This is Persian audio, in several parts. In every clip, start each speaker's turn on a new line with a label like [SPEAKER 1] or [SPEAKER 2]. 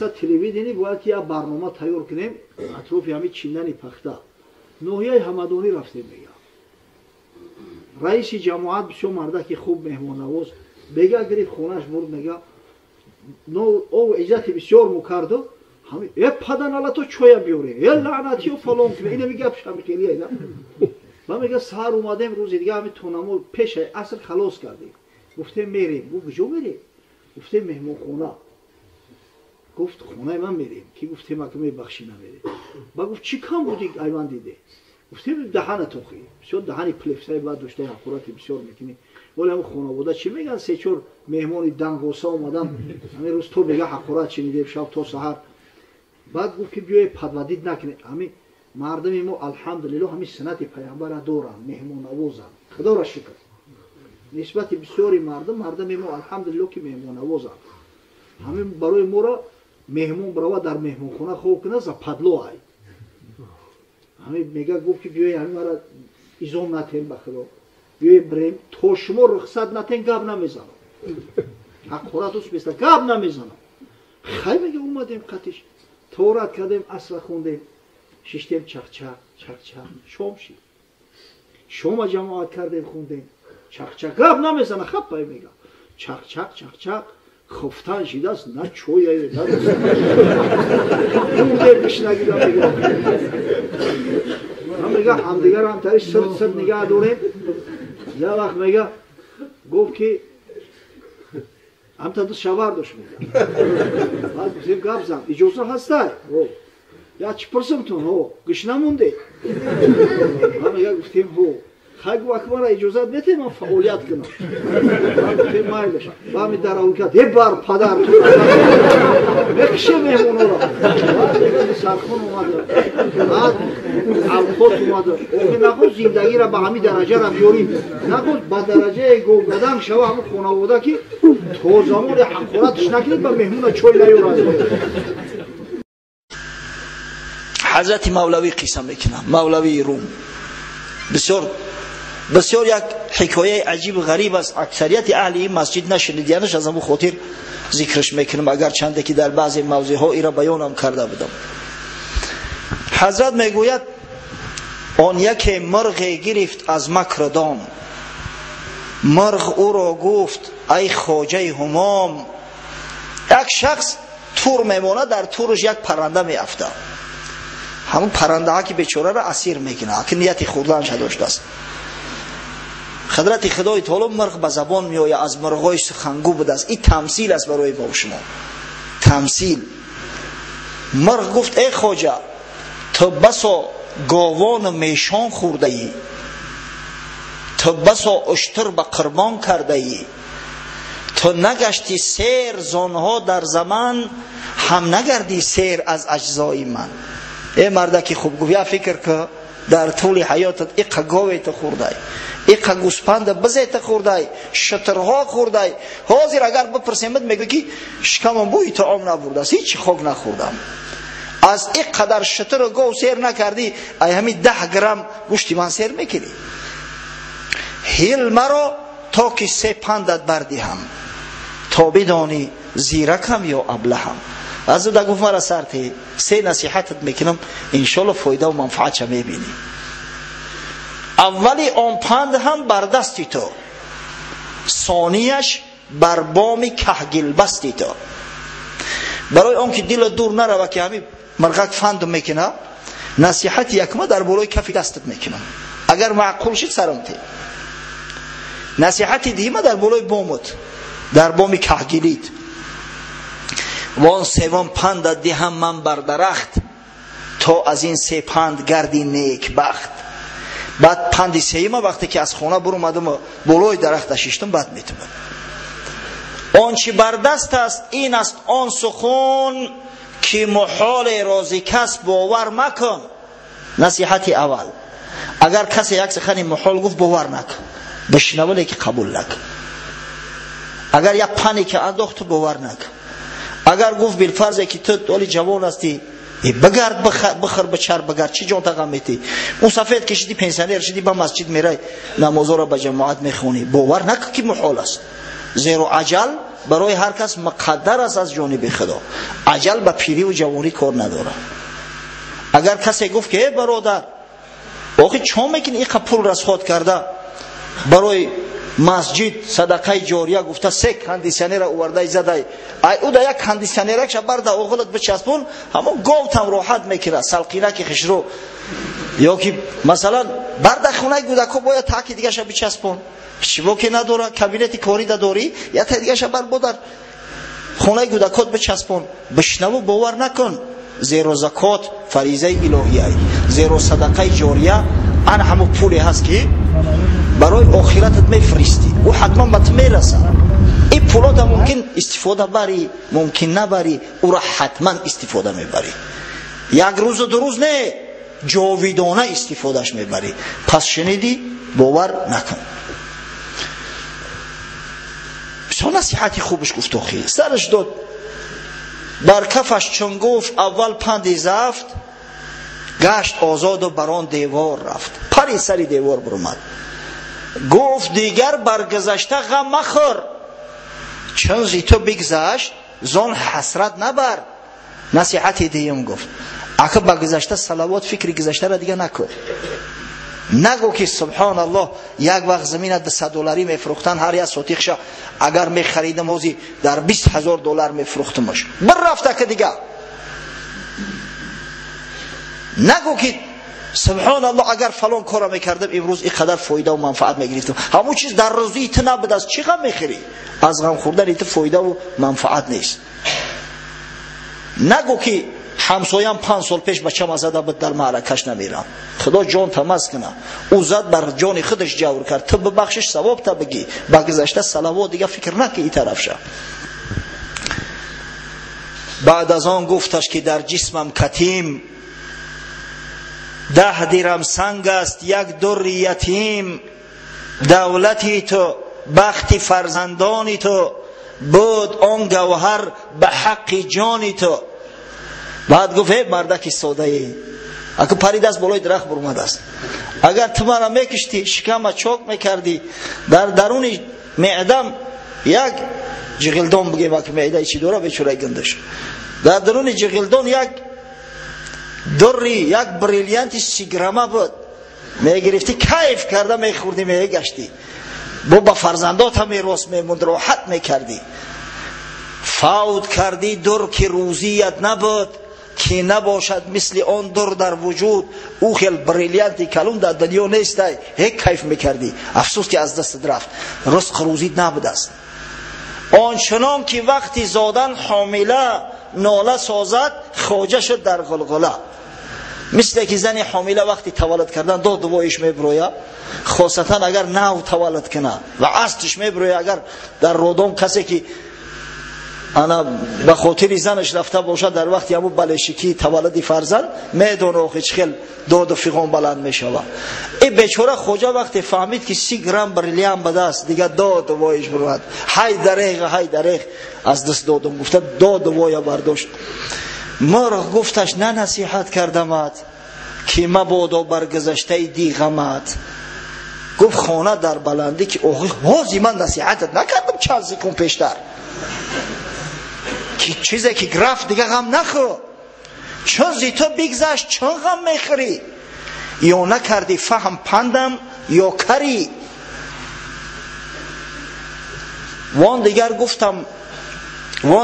[SPEAKER 1] мақсад телевидение бояд ки як барнома тайёр кунем атрофи ҳами чиндани пахта. ноҳияи ҳамадонӣ рафтем мега. раиси ҷамоат бисёр мардаки хуб меҳмоннавоз бега гирифт хонаш бурд мега о иззати бисёр мукарду паданала то чоя биёре лаънатиё фалон куне ина мега шамхелия ва мега саҳар омадем рӯзи дига ҳами тонамо пешаи аср халос кардем. гуфтем мерем. гуфт куҷо мерем? гуфтем меҳмонхона. гуфт хонаи ман мерем. ки гуфтем ака мебахшӣ намерем. ба гуфт чӣ кам буди айван диде? гуфтем даҳанатохӣ бисёр даҳани плефсаи баъд доштаи ҳақорати бисёр мекунӣ. вале ҳамин хонавода чӣ меган се-чор меҳмони дангоса омадам ҳамин рӯз то бега ҳақорат шинидем шаб то саҳар. баъд гуфт ки биёе падвадид накунед. ҳамин мардами мо алҳамдулиллоҳ ҳамин суннати пайғамбара доранд, меҳмоннавозанд. худоро шукр. нисбати бисёри мардами мо алҳамдулиллоҳ ки меҳмоннавозанд. ҳамин барои моро меҳмон барова дар меҳмонхона хоб кунад за падло ай. ҳамин мега гуфт ки биёе ҳамин мара изом натем ба худо. биёе бирем то шумо рухсат натем гап намезанам. ҳақорат уст беста гап намезанам. хай мега омадем қатиш. таорат кардем асра хондем. шиштем чақчақ чақчақ шом шид. шома ҷамоат кардем хондем. чақчақ гап намезана хаппай мега. чақчақ чақчақ хуфтан шидааст на чояе на мурдем гишнагида мега. ман мега ҳамдигар ҳамтари сирт сирт нигаҳ дорем. як вақт мега гуфт ки ҳамта ду шавар дошт мега. баъд гуфтем гап зан иҷоза ҳастай? я чӣ пурсамтон ҳо гишна монде? ман мега гуфтем ҳо хай гуфт мара иҷозат метем ман фаъолият кунам. ман гуфтем майлаш ба ҳамин дараҳо кард бар падар мекише меҳмонҳоро. баъд мега сархон омада баъд авхот омада охи нахост зиндагиро ба ҳамин дараҷара биёрим нахост ба дараҷаи говгадан шава ҳамин хонавода ки то замони ҳақоратш накунед ба меҳмона чой наёрад.
[SPEAKER 2] حضرت مولوی قصه میکنم. مولوی روم بسیار یک حکایه عجیب و غریب است. اکثریت اهل این مسجد نشنیدنش از همون خاطر ذکرش میکنم اگر چنده که در بعضی موضوع ها ایرا بیانم کرده بودم. حضرت میگوید آن یک مرغ گرفت از مکر دام. مرغ او را گفت ای خواجه همام. یک شخص تور میمونه در تورش یک پرنده میافته. همون پرنده ها که بیچاره را اسیر میکنه که نیت خودلانش داشته است. حضرت خدای تعالی مرغ به زبان میآید از مرغای سخنگو بوده است. این تمثیل است برای با شما. تمثیل. مرغ گفت ای خواجه تو بسا گاوان میشان خورده ای، تو بسا اشتر به قربان کرده ای، تو نگشتی سیر زانها در زمان هم نگردی سیر از اجزای من. ای مردکی خوب گفت یا فکر که در طول حیاتت ایقا گاوی تو خورده ای، ایقا گوسپند بزی تو خورده ای، شترها خورده ای. حاضر اگر بپرسیمت میگه که شکمم بوی طعام نبورده است، هیچ خوک نخوردم. از این قدر شتر و گاو سیر نکردی ای همین 10 گرم گوشتی من سیر میکنی. هیل مرا تا که 3 پندت بردیم تا بدانی زیرکم یا ابلهم. از او دا گفت مرا سرتی 3 نصیحتت میکنم انشالله فایده و منفعت میبینی. اولی آن پند هم بر دستی تو، ثانیش بر بام کهگل بستی تو. برای آن که دل دور نرو که همین مرغک فند میکنه نصیحت یکمه در بالای کف دستت میکنم اگر معقول شد سرمتی. نصیحت دیمه در بالای بامت در بام کهگلیت. وان 3 پند دهم من بر درخت تا از این 3 پند گردی نیک بخت. بعد پند 3 وقتی که از خانه برو اومدم بالای درخت شیشتم بعد میتونم. آنچه بر دست است این است آن سخن که محال راضی کس باور مکن. نصیحت اول اگر کسی یک سخن محال گفت باور نکن، بشنوه که قبول نکن. اگر یک پنی که انداخت باور نکن. اگر گفت بالفرض که تو ولی جوان هستی بگرد بخر بچر بگرد چی جان تقام میتی، اون سفید کشیدی پنسیونر شدی با مسجد میرای نمازا را به جماعت میخونی، باور نکن که محال است. زیرا اجل برای هر کس مقدر است از جانب خدا. عجل به پیری و جوانی کار نداره. اگر کسی گفت که برادر آخه چون میکنی این پول رسخات کرده برای مسجد صدقه جاریه گفته 3 کندیسیونر آورده زده ای او دا یک کندیسیونرش برده اوغلت بچسبون همون گوتم راحت میکنه سلقینه که خشرو یا که مثلا برده خونه گودکو باید تاکی دیگه شب بچسبون شبو که نداره کابینت کاری داری یا تا دیگه شب بر خونه گودکات بچسبون بشنو باور نکن زیرو زکات فریضه الهی ای زیرو صدقه جاریه آن همون پولی هست که برای آخرتت میفرستی او حتما به تو میرسه. این پولات ممکن استفاده بری ممکن نبری او را حتما استفاده میبری. یک روز و 2 روز نه جاویدانه استفادهش میبری. پس شنیدی باور نکن. بسیار نصیحتی خوبش گفت آخی سرش داد بر کفش چون گفت اول پندی زفت گشت آزاد و بران دیوار رفت. پری سری دیوار برمد گفت دیگر برگذشته غم مخور چون زی تو بگذشت زان حسرت نبر. نصیحتی دیم گفت اگه برگذشته صلوات فکر گذشته را دیگه نکن. نگو که سبحان الله یک وقت زمینت به $100 میفروختن هر یک سوتیخش اگر میخریدم اوزی در $20,000 میفروختمش بر رفته که دیگه. نگو که سبحان الله اگر فلان کارا میکردم امروز اینقدر فایده و منفعت میگرفتم. همون چیز در روزی تو نبود از چی غم میخری؟ از غم خوردن ایت فایده و منفعت نیست. نگو که همسایم 5 سال پیش بچه‌م زده بود در معرکش نمیرم خدا جان تماس کنه او زد بر جان خودش جور کرد تو ببخشش ثواب تا بگی با گذشته صلوات دیگه فکر نکن این طرف شه. بعد از آن گفتش که در جسمم کتیم 10 درم سنگ است یک در یتیم دولتی تو بخت فرزندانی تو بود آن گوهر به حق جانی تو. بعد گفت مردک ساده ای اگه پرید از بالای درخت برمده است اگر تو مرا میکشتی شکم چاک میکردی در درون معدم یک جغلدان بگیم که معده چی دوره بیچاره گندش در درون جغلدان یک دری یک بریلیانتی 30 گرمه بود میگرفتی کیف کرده میخوردی میگشتی با فرزندات هم میراث میموند راحت میکردی. فوت کردی در که روزیت نبود که نباشد مثل آن در در وجود او خیل بریلیانتی کلون در دنیا نیست هیک کیف میکردی افسوس که از دست رفت رزق روزیت نبود است. آنچنان که وقتی زادن حامله ناله سازد خواجه شد در غلغله. مثل که زن حامله وقتی تولد کردن دو دوایش میبرویه خاصتا اگر نو تولد کنه و عصرش میبرویه اگر در رودان کسی که انا به خاطر زنش رفته باشد در وقتی همون بلشکی تولد فرزند میدونه که چخیل داد و فیغان بلند میشوه. این بیچاره خواجه وقتی فهمید که 30 گرم بریلیان به دست دیگه داد دوایش برود های دریغ از دست دادم گفته داد دوای برداشت. مرغ گفتش نه نصیحت کردمت که مبادا برگذشته دی غمت. گفت خانه در بلندی که اوه من نصیحتت نکردم چند سکون پیشتر که چیزی که گرفت دیگه غم نخو چون زی تو بگذشت چون غم میخوری یا نکردی فهم پندم یا کری. وان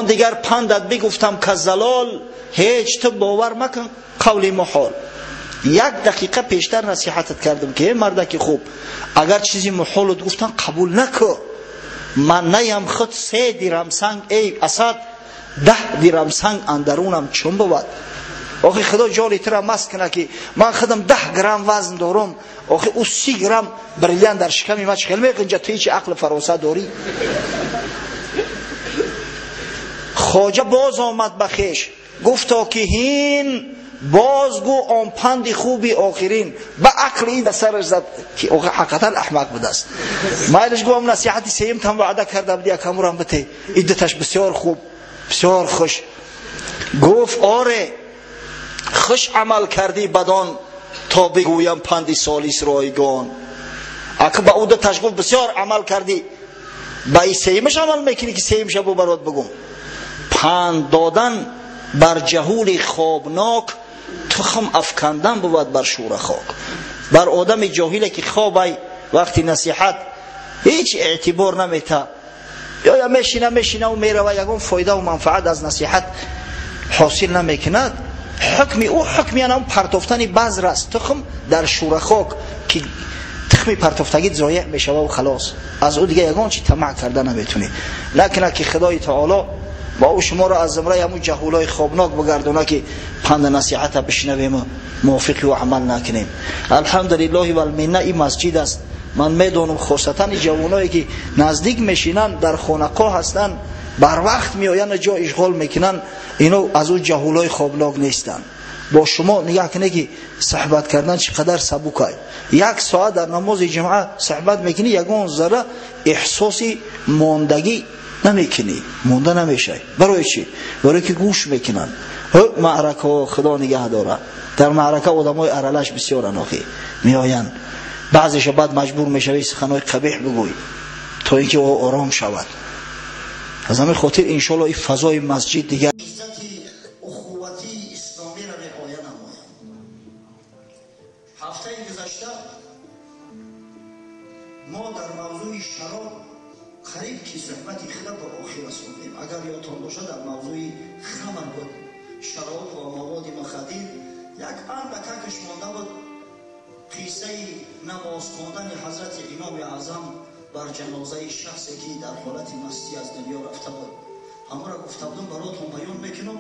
[SPEAKER 2] دیگر پندت بگفتم که زلال هیچ تو باور مکن قولی محال. 1 دقیقه پیشتر نصیحتت کردم که مردک خوب اگر چیزی محالت گفتن قبول نکن. من نیم خود 3 درم سنگ ای اسد 10 درم سنگ اندرونم چون بود. آخه خدا جالی ترا مست کنه که من خودم 10 گرم وزن دارم آخه او 30 گرم بریلیان در شکمی ما چخیل میکنجا تو هیچ عقل فراسه داری. خواجه باز آمد بخیش گفتا که هین بازگو آن پند خوبی آخرین به عقل این در سرش زد که حقیقتا احمق بود است. مایلش گوام نصیحتی سیم تم وعده کرده بودی اکمورم بته ایدتش بسیار خوب بسیار خوش. گفت آره خوش عمل کردی بدان تا بگویم پندی سالیس رایگان. اگه با او ده تشغل بسیار عمل کردی با سیمش عمل میکنی که سیم شب برات بگم. پند دادن بر جهول خوابناک، تخم افکندن بود بر شور خاک. بر آدم جاهله که خوابای وقتی نصیحت هیچ اعتبار نمیته، یا میشینه و میره و یگون فایده و منفعت از نصیحت حاصل نمیکند، حکم او حکم یعنی پرتافتن بذر است، تخم در شور خاک که تخم پرتافتگی ضایع میشه و خلاص، از او دیگه یگان چی طمع کرده نمیتونی. لکن که خدای تعالی با او شما را از زمره همون جهولای خوابناک بگردونه که پند نصیحت بشنویم موافق و عمل نکنیم. الحمدلله و المنه این مسجد است. من میدونم خاصتا جوانایی که نزدیک میشینن در خانقاه هستن، بر وقت میآیند جا اشغال میکنن، اینو از اون جهولای خوابناک نیستن. با شما نگاه کنید که صحبت کردن چقدر سبکه. یک ساعت در نماز جمعه صحبت میکنی، یگان ذره احساسی ماندگی نمیکنی، مونده نمیشه. برای چی؟ برای که گوش میکنن. معرکه خدا نگه داره، در معرکه آدمای ارلش بسیار اناخی میآیند، بعضیش بعد مجبور میشوی سخنای قبیح بگوی تا اینکه او آرام شود. از همین خاطر انشالله این فضای مسجد دیگر
[SPEAKER 3] عزت اخوتی اسلامی را رعایت نماید. هفته گذشته ما در موضوع شراب قریب که صحبت خود به آخر رسوندیم. اگر یادتان باشد در موضوع خمر بود، شراب و مواد مخدر، یک اندکش مانده بود قصه نماز خواندن حضرت امام اعظم بر جنازه شخصی که در حالت مستی از دنیا رفته بود. همه را گفته بودم براتون بیان میکنم،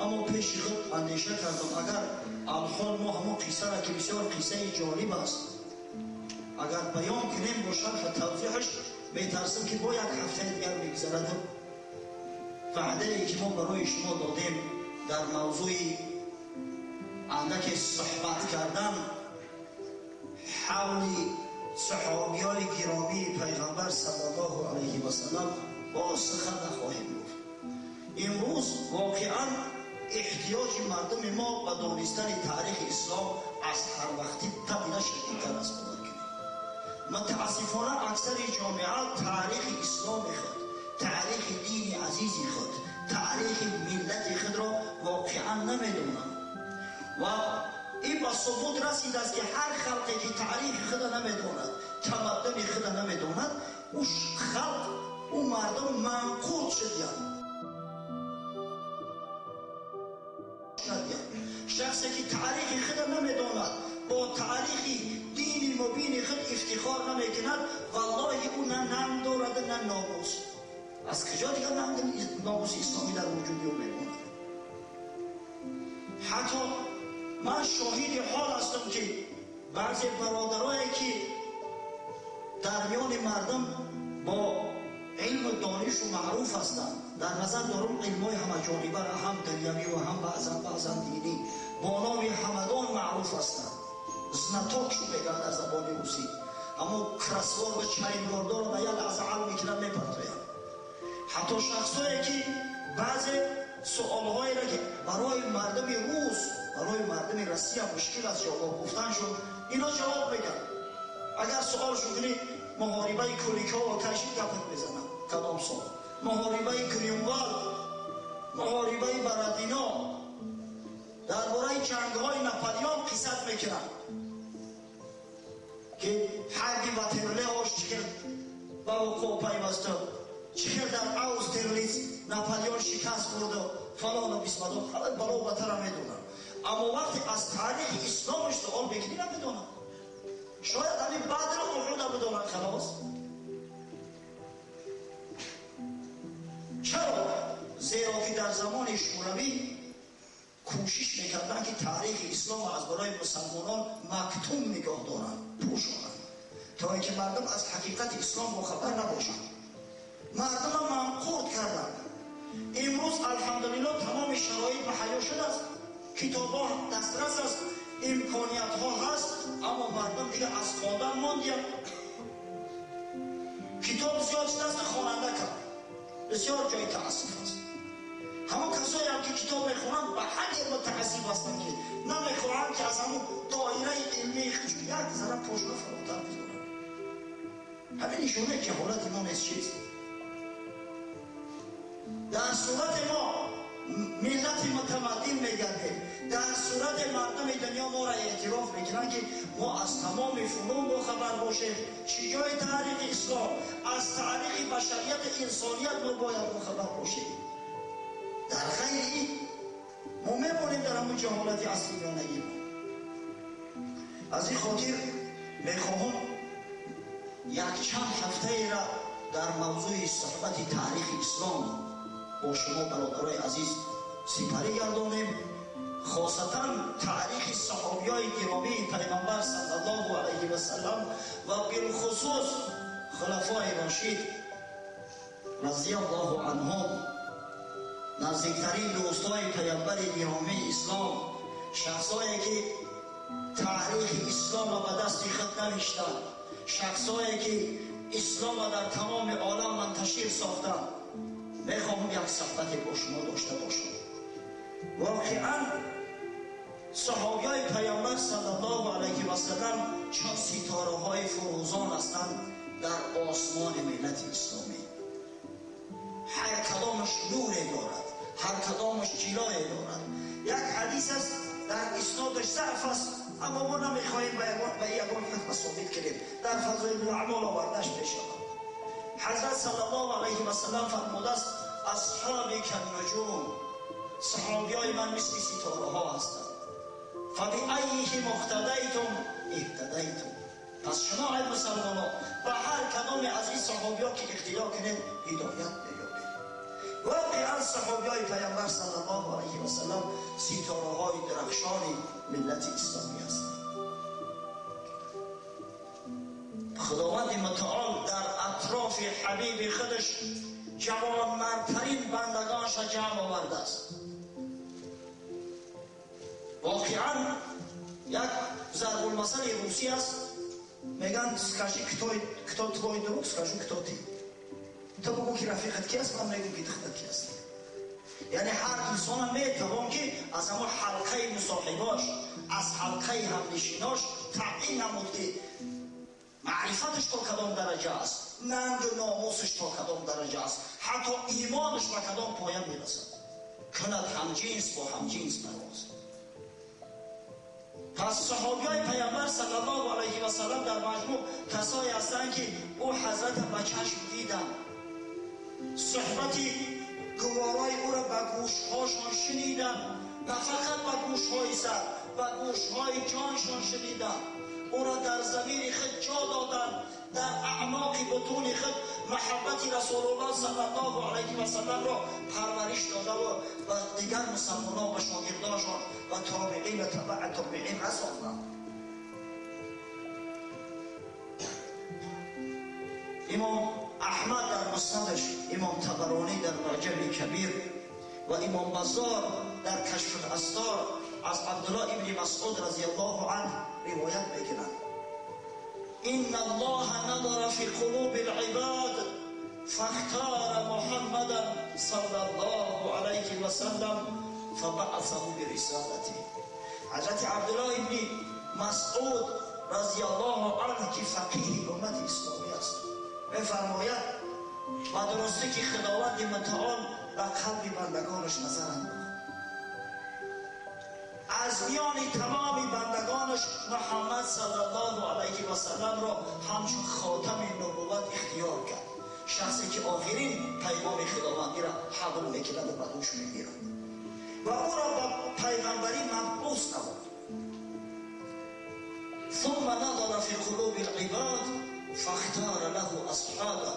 [SPEAKER 3] اما پیش خود اندیشه کردم اگر الحال ما همون قصه را که بسیار قصه جالب است اگر بیان کنیم با شرح توضیحش، میترسم که با یک هفته دیگر میگذرد. وعده ای که ما برای شما دادیم در موضوع اندک صحبت کردن حول صحابیان گرامی پیغمبر صلی الله علیه و سلم با سخن نخواهیم گفت. امروز واقعا احتیاج مردم ما به دانستن تاریخ اسلام از هر وقتی طبیعه شدیدتر است. متاسفانه اکثر جامعات تاریخ اسلام خود، تاریخ دین عزیز خود، تاریخ ملت خود را واقعا نمیدونند و این با ثبوت رسید است که هر خلقی که تاریخ خود نمیدوند، تمدن خود نمیدوند، او خلق، او مردم منقوط شدند. شخصی که تاریخ خود نمیدوند، با تاریخ دین مبین خود افتخار نمیکند، والله او نه نام دارد نه ناموس. از کجا دیگر ناموس اسلامی در وجود او میماند؟ حتی من شاهد حال هستم که بعضی برادرایی که در میان مردم با علم و دانش و معروف هستند، در نظر دارم علمای همه جانبه را، هم دنیوی و هم بعضا دینی، با نام همدان معروف هستند. زنتاک شو میگن در زبان روسی، اما کرسوار و چرینداردار را به یک لحظه حل میکنن میپرتوین. حتی شخصایی که بعضی سوالهایی را که برای مردم روس، برای مردم روسیه مشکل است جواب گفتن شد، اینا جواب میگن. اگر سوال شو کنی محاربه کولیکا و کشی گپت میزنن، کدام سوال؟ محاربه گریونوال، محاربه برادینا، درباره جنگ‌های ناپلیون قصت میکنن که حربی و ترله‌اش چقدر به وقوع پیوسته، چقدر در آوسترلیتز ناپلیون شکست خورد و فلان و بیسمدان، همه بلا و بتر هم میدونن. اما وقتی از تاریخ اسلامش سوال بکنی نمیدونن. شاید همین بدر احد بدونن خلاص. چرا؟ زیرا که در زمان شوروی کوشش میکردن که تاریخ اسلام از برای مسلمانان مکتوم نگاه دارن، پوشانن، تا اینکه مردم از حقیقت اسلام با خبر نباشن. مردم هم منقورت کردن. امروز الحمدلله تمام شرایط مهیا شده است، کتاب ها دسترس است، امکانیت ها هست، اما مردم که از خواندن ماندیم. کتاب زیاد دست خواننده کرد، بسیار جای تأسف است. همون کسایی هم که کتاب میخونن به همین متعصب هستن که نمیخونن که از همون دایره علمی خود یک ذره پشت فراتر بذارن. همین نشونه که حالت ما نیست چیست. در صورت ما ملت متمدن میگردیم، در صورت مردم دنیا ما را اعتراف میکنن که ما از تمام فنون با خبر باشیم، چیزای تاریخ اسلام، از تاریخ بشریت انسانیت ما باید با خبر باشیم. در غیر این ما میمونیم در همون جهالت اصلیانگی. از این خاطر میخواهم یک چند هفته را در موضوع صحبت تاریخ اسلام با شما برادرای عزیز سپری گردانیم، خاصتا تاریخ صحابیای گرامی پیغمبر صلی الله علیه و سلم و بالخصوص خلفای راشد رضی الله عنهم، نزدیکترین دوستای پیغمبر گرامی اسلام، شخصایی که تاریخ اسلام را به دست خود نوشتند، شخصایی که اسلام را در تمام عالم منتشر ساختند. میخواهم یک صحبت با شما داشته باشم. واقعا صحابیای پیامبر صلی الله علیه و سلم چون ستاره های فروزان هستند در آسمان ملت اسلامی. هر کدامش نوری دارد، هر کدامش جلوه دارد. یک حدیث است در اسنادش ضعف است، اما ما نمیخواهیم به یگان حکم ثابت کنیم، در فضایل اعمال آورده‌اش میشود. حضرت صلی الله علیه و سلم فرموده است اصحابی کالنجوم، صحابیای من مثل ستاره ها هستند. فبأیه مقتدیتم اهتدیتم. پس شما ای مسلمانان به هر کدام از این صحابیان که اقتدا کنید هدایت می‌یابید. واقعا صحابیای پیامبر صلی الله علیه و سلم ستاره های درخشان ملت اسلامی هستند. خداوند متعال در اطراف حبیب خودش جوانمردترین بندگانش جمع آورده است. واقعا یک ضرب المثل روسی است، میگن скажи кто твой друг, скажу кто ты. تو بگو که رفیقت کی است، من میگم که دختر کی است. یعنی هر انسان میتوان که از همون حلقه مصاحباش، از حلقه همنشیناش تعیین نمود که معرفتش تا کدام درجه است، ننگ و ناموسش تا کدام درجه است، حتی ایمانش به کدام پایان میرسد. کند همجنس با همجنس پرواز. پس صحابیای پیامبر صلی الله علیه و سلم در مجموع کسایی هستند که او حضرت به چشم دیدن، صحبت گوارای او را به گوشهاشان شنیدن، نه فقط به گوشهای سر، به گوشهای جانشان شنیدن. او را در ضمیر خود جا دادن، در اعماق بطون خود محبت رسول الله صلی الله علیه و سلم را پرورش داده و دیگر مسلمانان و شاگردانشان و تابعین و تبع تابعین رساندند. امام احمد در مسندش، امام طبرانی در معجم کبیر و امام بزار در کشف الاسرار از عبدالله ابن مسعود رضی الله عنه روایت میکنند ان الله نظر في قلوب العباد فاختار محمدا صلی الله علیه و سلم فبعثه برسالته. حضرت عبدالله ابن مسعود رضی الله عنه که فقیه امت اسلامی است میفرماید و درسته که خداوند متعال به قلب بندگانش نظر انداخت، از میان تمام بندگانش محمد صلی الله علیه و سلم را همچون خاتم نبوت اختیار کرد، شخصی که آخرین پیغام خداوندی را حمل میکند و به دوش میگیرد و او را به پیغمبری مبعوث نمود. ثم نظر في قلوب العباد فاختار له اصحابه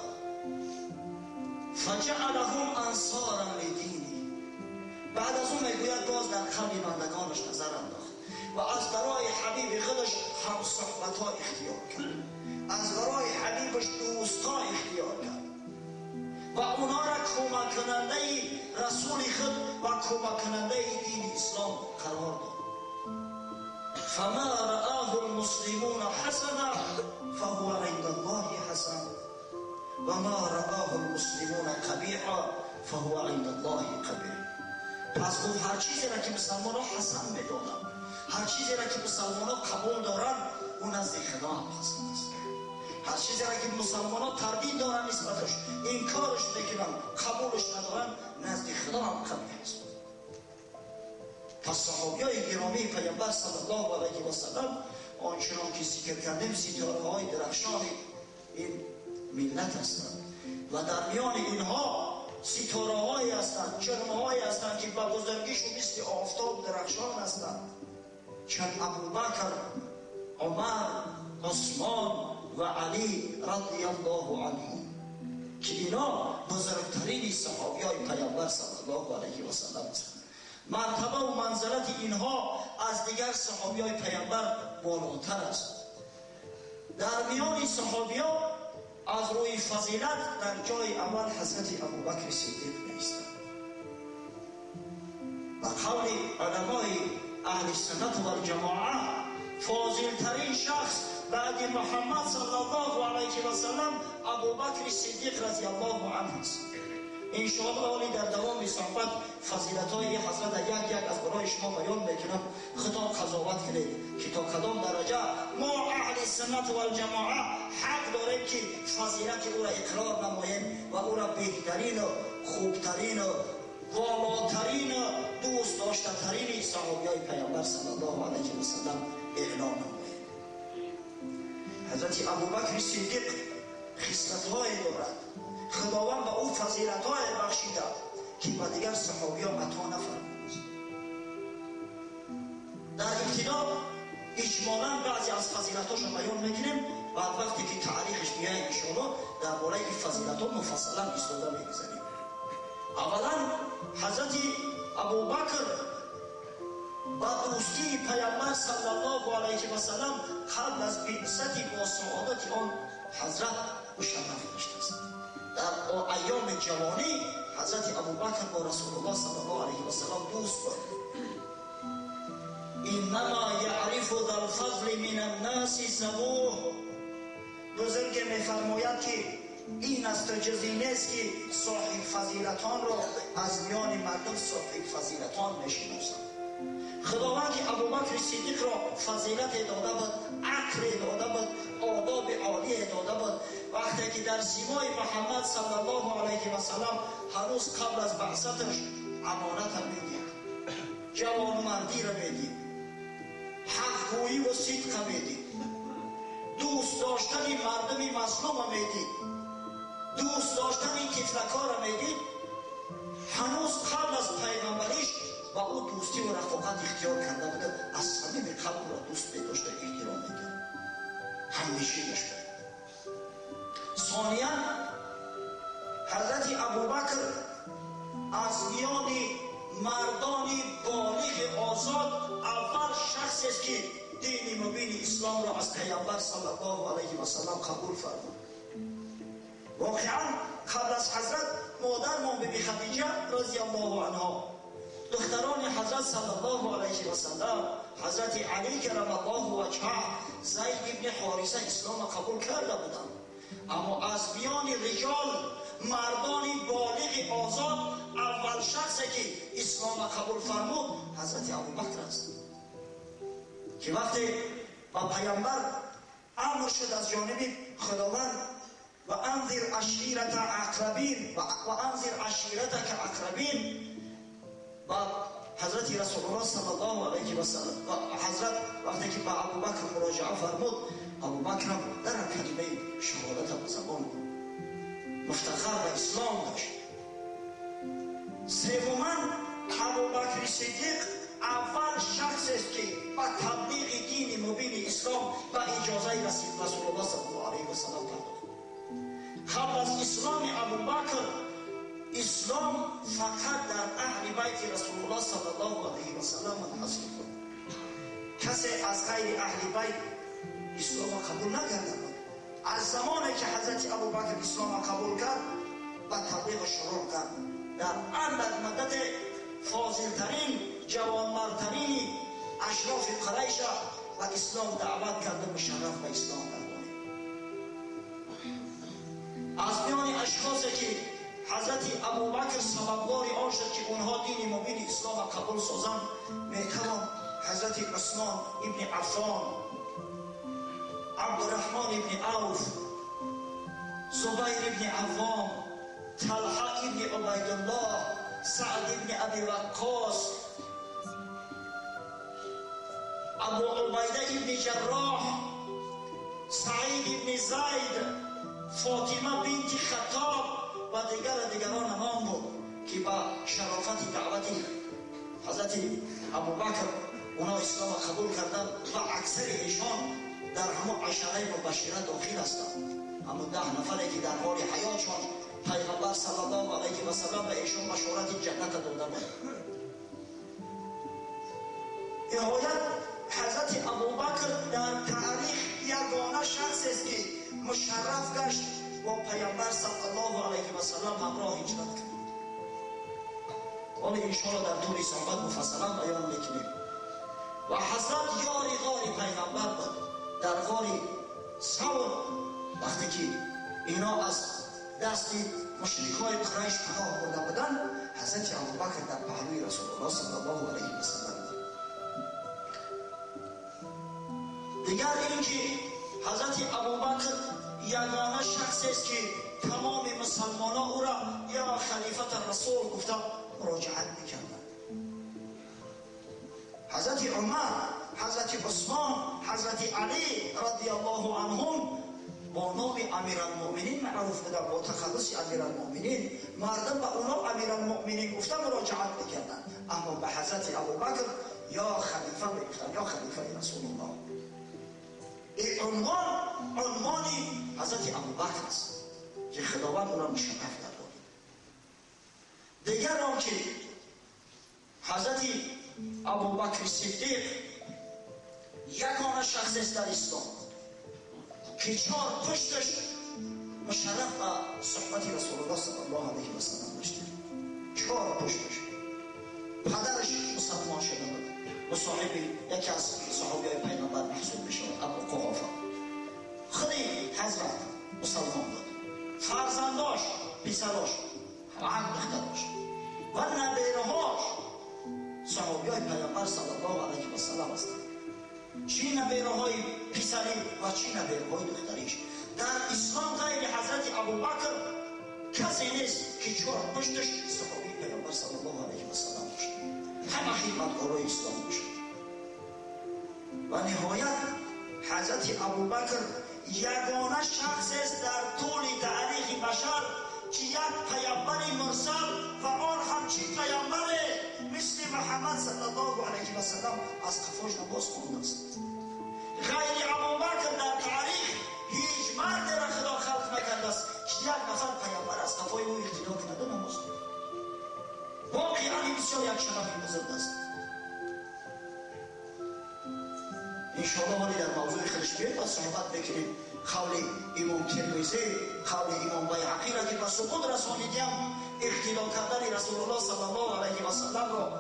[SPEAKER 3] فجعلهم انصارا لدینه. بعد از اون میگوید باز در قلب بندگانش نظر انداخت و از برای حبیب خودش هم صحبت ها اختیار کرد، از برای حبیبش دوستا اختیار کرد و اونا را کمک کننده رسول خود و کمک کننده دین اسلام قرار داد. فما رآه المسلمون حسنا فهو عند الله حسن و ما رآه المسلمون قبیحا فهو عند الله قبیح. پس گفت هر چیزی را که مسلمان ها حسن میدانند، هر چیزی را که مسلمان ها قبول دارند، اون نزد خدا هم حسن است. از چیزی را که مسلمان ها تردید دارن نسبتش، انکارش میکنن، قبولش ندارن، نزد خدا هم کمی هست. پس صحابیای گرامی پیامبر صلی الله علیه و سلم آنچنان که ذکر کردیم ستاره های درخشان این ملت هستند و در میان اینها ستاره هایی هستند، چرمه هایی هستند که به بزرگیشون مثل آفتاب درخشان هستند، چون ابوبکر، عمر، عثمان و علی رضی الله عنهم که اینا بزرگترین صحابیای پیامبر صلی الله علیه و سلم هستند. مرتبه و منزلت اینها از دیگر صحابیای پیامبر بالاتر است. در میان صحابیان از روی فضیلت در جای اول حضرت ابوبکر صدیق می‌ایستد. و قول علمای اهل سنت و جماعه فاضل‌ترین شخص بعد محمد صلی الله علیه و سلم ابوبکر صدیق رضی الله عنه است. انشاءالله در دوام صحبت فضیلت‌های حضرت یک از برای شما بیان میکنم. خطاب قضاوت کنید که تا کدام درجه ما اهل سنت و جماعه حق داریم که فضیلت او را اقرار نماییم و او را بهترین و خوبترین و والاترین و دوست داشته ترین صحابیای پیامبر صلی الله علیه و سلم اعلام نماییم. حضرت ابوبکر صدیق خصلت‌های دارد، خداوند به او فضیلت‌های بخشیده که به دیگر صحابیان عطا نفرمود. در ابتدا اجمالاً بعضی از فضیلت‌هاش را بیان می‌کنیم، بعد وقتی که تعریفش بیاید انشاءالله درباره این فضیلت‌ها مفصلاً استفاده می‌گذاریم. اولاً حضرت ابوبکر با دوستی پیامبر صلی الله علیه و سلم قبل از بعثت با سعادت آن حضرت مشرف داشته است. در ایام جوانی حضرت ابوبکر با رسول الله صلی الله علیه و سلم دوست بود. انما یعرف ذا الفضل من الناس سبوه. بزرگ میفرماید که این است جزی نیست که صاحب فضیلتان را از میان مردم صاحب فضیلتان میشناسند. خداوند که ابوبکر صدیق را فضیلت داده بود، عقل داده بود، آداب عالی داده بود. وقتی که در سیمای محمد صلی الله علیه و سلم هنوز قبل از بعثتش امانت میدید، جوانمردی را میدید، حقگویی و صدق میدید، دوست داشتن مردم مظلوم میدید، دوست داشتن طفلکا را میدید. هنوز قبل از پیغمبریش و او دوستی و رفاقت اختیار کرده بوده، از صمیم قلب را دوست می‌داشته، احترام می‌کرد، همیشه داشته. ثانیاً حضرت ابوبکر از میان مردان بالغ آزاد اول شخصی است که دین مبین اسلام را از پیامبر صلی الله علیه و سلم قبول فرمود. واقعاً قبل از حضرت مادرمان بیبی خدیجه رضی الله عنها، دختران حضرت صلی الله علیه و سلم، حضرت علی کرم الله وجهه، زید ابن حارثه اسلام قبول کرده بودند. اما از میان رجال مردان بالغ آزاد اول شخصی که اسلام قبول فرمود حضرت ابوبکر است که وقتی با پیامبر امر شد از جانب خداوند و انذر عشیرت اقربین و انذر عشیرتک اقربین، و حضرت رسول الله صلی الله علیه و سلم و حضرت وقتی که با ابوبکر مراجعه فرمود، ابوبکر در کلمه شهادت به زبان مفتخر به اسلام داشت. سوماً ابوبکر صدیق اول شخص است که با تبلیغ دین مبین اسلام و اجازه رسول الله صلی الله علیه و سلم پرداخت. قبل از اسلام ابوبکر اسلام فقط در اهل بیت رسول الله صلی الله علیه و سلم منحصر بود. کسی از غیر اهل بیت اسلام قبول نکرده بود. از زمانی که حضرت ابوبکر اسلام قبول کرد و تبلیغ شروع کرد، در اندک مدت فاضلترین جوانمردترین اشراف قریش و اسلام دعوت کرده، مشرف به اسلام گردانید. از میان اشخاصی که حضرت ابوبکر سببوار آن شد که اونها دین مبین اسلام قبول سازند میتوان حضرت عثمان ابن عفان، عبدالرحمن ابن عوف، زبیر ابن عوام، طلحه ابن عبیدالله، سعد ابن ابی وقاص، ابو عبیده ابن جراح، سعید ابن زید، فاطمه بنت خطاب و دیگران نام بود که با شرافت دعوت حضرت ابوبکر اونا اسلام قبول کردن و اکثر ایشان در همون عشره مبشره داخل هستند. همون 10 نفری که در حال حیاتشان پیغمبر صلی الله علیه و سلم به ایشان بشارت جنت داده بود. نهایت حضرت ابوبکر در تاریخ یگانه شخص است که مشرف گشت با پیامبر صلی الله علیه و سلم همراه هجرت کرد. ولی انشاءالله در طول صحبت مفصلا بیان میکنیم. و حضرت یاری غار پیغمبر بود در غار ثور، وقتی که اینا از دست مشرکای قریش پناه برده بودن، حضرت ابوبکر در پهلوی رسول الله صلی الله علیه و سلم بود. دیگر اینکه حضرت ابوبکر یگانه شخص است که تمام مسلمانان او را یا خلیفت رسول گفته مراجعت میکردند. حضرت عمر، حضرت عثمان، حضرت علی رضی الله عنهم با نام امیرالمؤمنین معروف بودند، با تخلص امیرالمؤمنین مردم به اونا امیرالمؤمنین گفته مراجعت میکردند. اما به حضرت ابوبکر یا خلیفه میگفتند، یا خلیفه رسول الله. این عنوان حضرت ابوبکر است که خداوند او را مشرف کرده. دیگر آنکه حضرت ابوبکر صدیق یگانه شخص است در اسلام که 4 پشتش مشرف به صحبت رسول الله صلی الله علیه و سلم داشته. 4 پشتش. پدرش مسلمان شده بود، مصاحب یکی از صحابه پیغمبر محسوب میشد، ابو قحافه. خود حضرت مسلمان بود. فرزنداش، پسراش هم دختراش و نبیرهاش صحابیای پیغمبر صلی الله علیه و سلم هستند. چی نبیرهای پسری و چی نبیرهای دختریش. در اسلام غیر حضرت ابوبکر کسی نیست که 4 پشتش صحابی پیغمبر صلی الله علیه و سلم باشه. همه خدمتگارای اسلام باشه. و نهایت حضرت ابوبکر یگانه شخص است در طول تاریخ بشر که یک پیامبر مرسل و آن همچین پیامبر مثل محمد صلی الله علیه و سلم از قفاش نباز خوانده است. غیر ابوبکر در تاریخ هیچ مرد را خدا خلق نکرده است که یک نفر پیامبر از قفای او اقتدا کنه نماز کنه. واقعا این بسیار یک شرف بزرگ است. انشاءالله ولی در موضوع خودش بیاید و صحبت بکنیم. قول امام ترمذی، قول امام بیهقی را که به سقوط رسانیدیم اقتدا کردن رسول الله صلی الله علیه و سلم را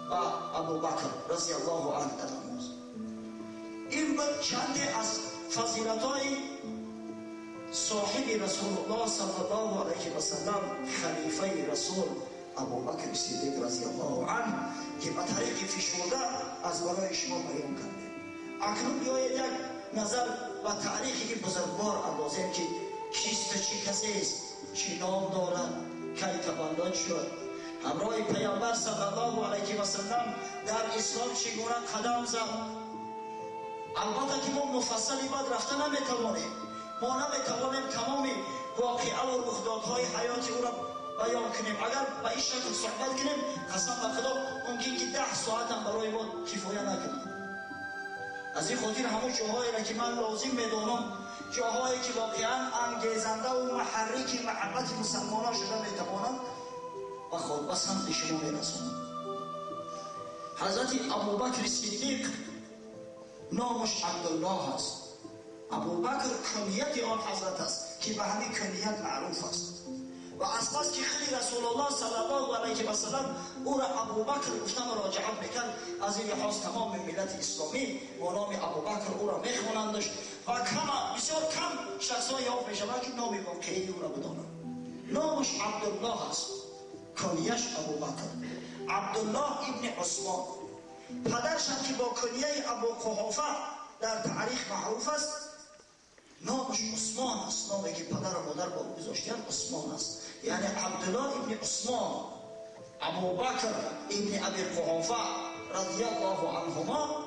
[SPEAKER 3] و ابوبکر رضی الله عنه در نماز. این بود چند از فضیلت‌های صاحب رسول الله صلی الله علیه و سلم، خلیفه رسول ابوبکر صدیق رضی الله عنه که به طریق فشرده از برای شما بیان کرده. اکنون بیاید یک نظر و تاریخی بزرگوار اندازیم که کیست و چی کسی است، چی نام دارد، کی تولد شد، همراه پیامبر صلی الله علیه و سلم در اسلام چگونه قدم زد. البته که ما مفصلی بعد رفته نمیتوانیم، ما نمیتوانیم تمام واقعه و رخدادهای حیات او را بیان کنیم. اگر به این شکل صحبت کنیم قسم به خدا ممکن که 10 ساعت هم برای ما کفایه نکنیم. از این خاطر همون جاهایی را که من لازم میدانم، جاهایی که واقعا انگیزنده و محرک محبت مسلمانان شده میتوانند و خود به سمت شما میرسانند. حضرت ابوبکر صدیق نامش عبدالله است. ابوبکر کنیت آن حضرت است که به همین کنیت معروف است. و از پس که خیلی رسول الله صلی الله علیه و سلم او را ابوبکر گفته مراجعت میکرد، از این لحاظ تمام ملت اسلامی با نام ابوبکر او را میخوانندش و بسیار کم شخصا یافت میشود که نام واقعی او را بدانند. نامش عبدالله است، کنیش ابوبکر. عبدالله ابن عثمان. پدرش هم که با کنیه ابو قحافه در تاریخ معروف است، نامش عثمان است، نامی که پدر و مادر با او گذاشتن عثمان است، یعنی عبدالله ابن عثمان ابوبکر ابن ابی قحافه رضی الله عنهما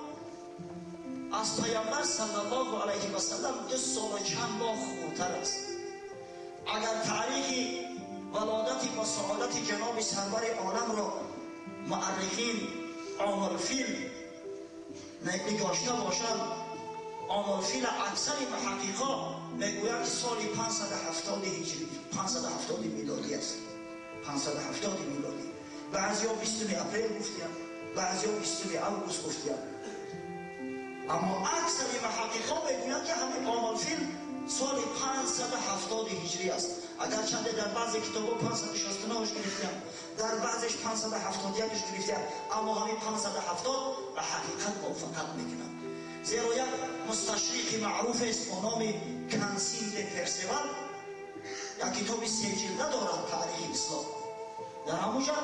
[SPEAKER 3] از پیامبر صلی الله علیه و سلم 2 سال و چند ماه خورتر است. اگر تاریخ ولادت و سعادت جناب سرور عالم را مؤرخین عام الفیل نگاشته باشند، عام الفیل اکثر محققا میگویند سال 570 هجری 570 میلادی است. 570 میلادی. بعضیا 20 اپریل گفتند، بعضیا 20 اوگوست گفتند، اما اکثر محققا میگویند که همین عام الفیل سال 570 هجری است. اگرچه در بعضی کتابا 569 گرفتیم، در بعضش 571 گرفتیم، اما همین 570 به حقیقت موافقت میکنند. زیرا یک مستشرق معروف است با نام کنسین د پرسیوال یک کتاب 3 جلده دارد تاریخ اسلام، در همونجا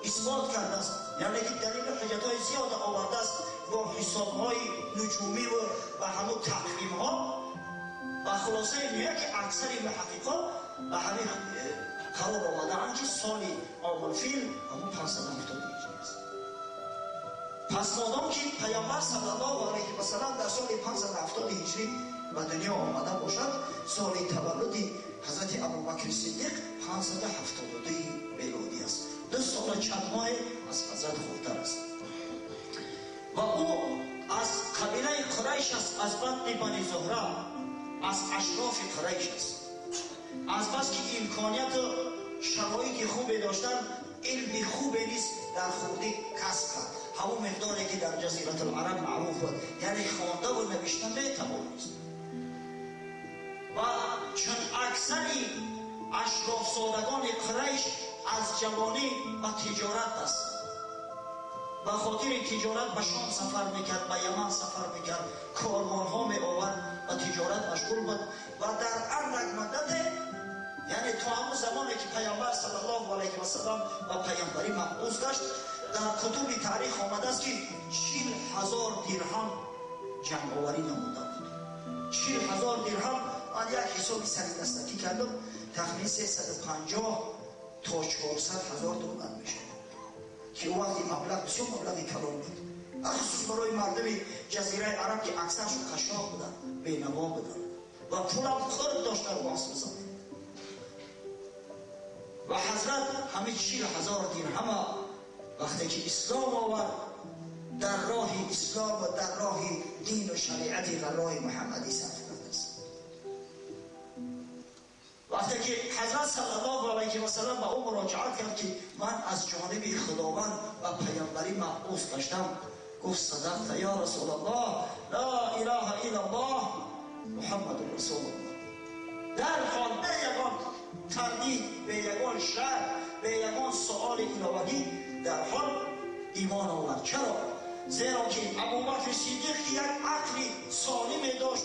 [SPEAKER 3] اثبات کرده است، یعنی که دلیل حجت‌های زیاد آورده است با حساب‌های نجومی و همون تقویم‌ها، و خلاصه میگه که اکثر محققان به همین قرار آمدن که سال عام الفیل همون 570 هجری است. پس مادام که پیامبر صلی الله علیه و سلم در سال 570 هجری به دنیا آمده باشد، سال تولد حضرت ابوبکر صدیق 572 میلادی است. 2 سال و چند ماه از حضرت خورتر است و او از قبیله قریش است، از بطن بنی زهره، از اشراف قریش است. از بس که امکانیت و شرایط خوبی داشتن، علم خوبی نیست در خودی کسب کرد، همون مقداری که در جزیره العرب معروف بود، یعنی خوانده و نوشته میتوانست. و چون اکثری اشراف سادگان قریش از جوانی به تجارت است، به خاطر تجارت به شام سفر میکرد، به یمن سفر میکرد، کاروانها می آورد، به تجارت مشغول بود و در اندک مدت، یعنی تا همون زمانی که پیامبر صلی الله علیه و سلم و پیامبری مبعوث گشت، در کتب تاریخ آمده است که 40,000 درهم جمع آوری نموده بود. 40,000 درهم، من یک حساب سری دستکی کردم، تقریبا 350 تا 400,000 دلار میشه که او وقتی مبلغ بسیار مبلغی کلان بود، خصوص برای مردم جزیره عرب که اکثرشون قشاق بودن، بینوا بودن و پول هم خرد داشتن واسه بزن. و حضرت همین 40,000 درهم وقتی که اسلام آورد، در راه اسلام و در راه دین و شریعت و راه محمدی صرف کرده است. وقتی که حضرت صلی الله علیه و سلم به او مراجعت کرد که من از جانب خداوند و پیامبری مبعوث گشتم، گفت صدقت یا رسول الله، لا اله الا الله محمد رسول الله. در حال به یگان تردید، به یگان شک، به یگان سؤال الهی در حال ایمان آورد. چرا؟ زیرا که ابوبکر صدیق یک عقلی سالم داشت،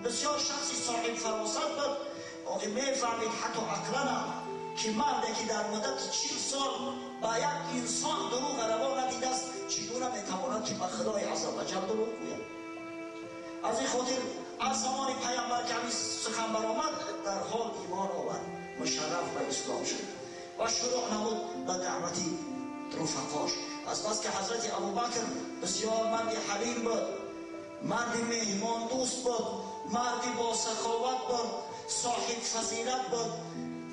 [SPEAKER 3] بسیار شخصی صاحب فراست بود، آقای میفهمید حتی عقلنا که مردی که در مدت 40 سال با یک انسان دروغ روا ندیده است، چگونه میتواند که به خدای عز و جل دروغ گوید؟ از این خاطر از زمان پیامبر که همین سخن برآمد، در حال ایمان آورد، مشرف به اسلام شد و شروع نمود به دعوتی رفقاش. از بس که حضرت ابوبکر بسیار مرد حلیم بود، مرد مهمان دوست بود، مرد با سخاوت بود، صاحب فضیلت بود،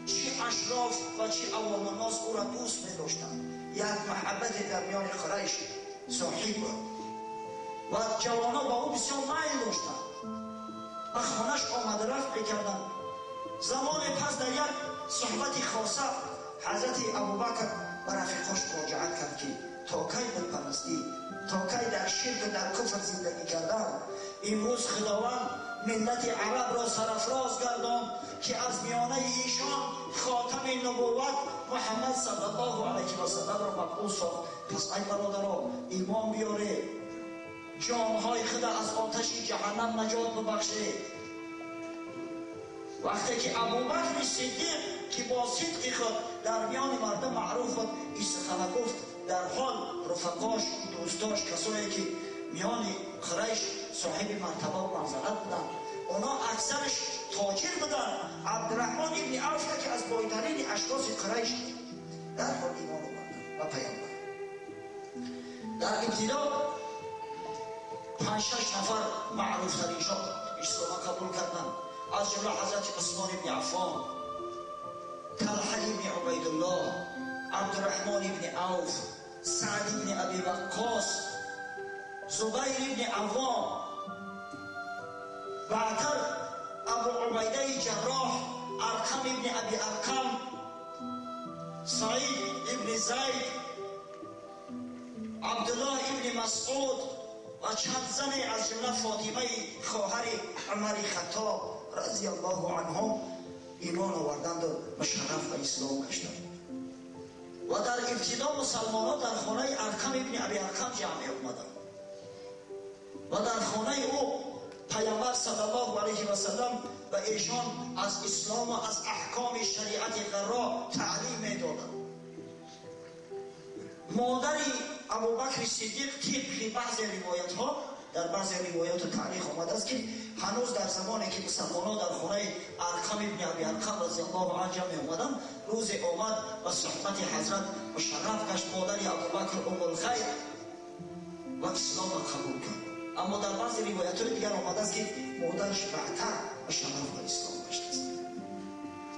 [SPEAKER 3] چه اشراف و چه عوام الناس او را دوست می داشتند. یک محبت در میان قریش صاحب بود و جوانا با او بسیار میل داشتند و خانش آمده رفت میکردند. زمان پس در یک صحبت خاصه حضرت ابوبکر به رفیقاش مراجعت کرد که تا کی بتپرستی، تا کی در شرک و در کفر زندگی کردن؟ امروز خداوند ملت عرب را سرافراز گرداند که از میانه ایشان خاتم نبوت محمد صلی الله علیه و سلم را مبعوث ساخت. پس ای برادران ایمان بیاره، جانهای خود از آتش جهنم نجات ببخشه. وقتی که ابوبکر صدیق که با صدق خود در میان مردم معروف بود این سخن گفت، در حال رفقاش، دوستاش، کسایی که میان قریش صاحب مرتبه و منزلت بودن، اونا اکثرش تاجر بودن. عبدالرحمن ابن عوف که از بایترین اشخاص قریش در حال ایمان آوردن و پیامبر. در ابتدا 5-6 نفر معروف ترین شد اسلام قبول کردن، از جمله حضرت عثمان ابن عفان، طلحه ابن عبیدالله، عبدالرحمن ابن عوف، سعد ابن ابی وقاص، زبیر ابن عوام، بعدتر ابو عبیده جراح، ارقم ابن ابی ارقم، سعید ابن زید، عبدالله ابن مسعود و چند زن از جمله فاطمه خواهر عمر خطاب رضی الله عنهم ایمان آوردند و مشرف و اسلام گشتند. و در ابتدا مسلمانان در خانه ارقم ابن ابی ارقم جمع آمدند و در خانه او پیامبر صلی الله علیه و سلم و ایشان از اسلام و از احکام شریعت غرا تعلیم می‌دادند. مادری ابوبکر صدیق طبق بعض روایت ها در بعض روایات تاریخ آمده است که هنوز در زمانی که مسلمانان در خانه ارقم ابن ابی ارقم رضی الله عنه جمع آمدند، روز آمد و صحبت حضرت مشرف گشت مادری ابوبکر ام الخیر و اسلام قبول کرد. اما در بعض روایات دیگر آمده است که مادرش بعدتر مشرف و اسلام گشت است.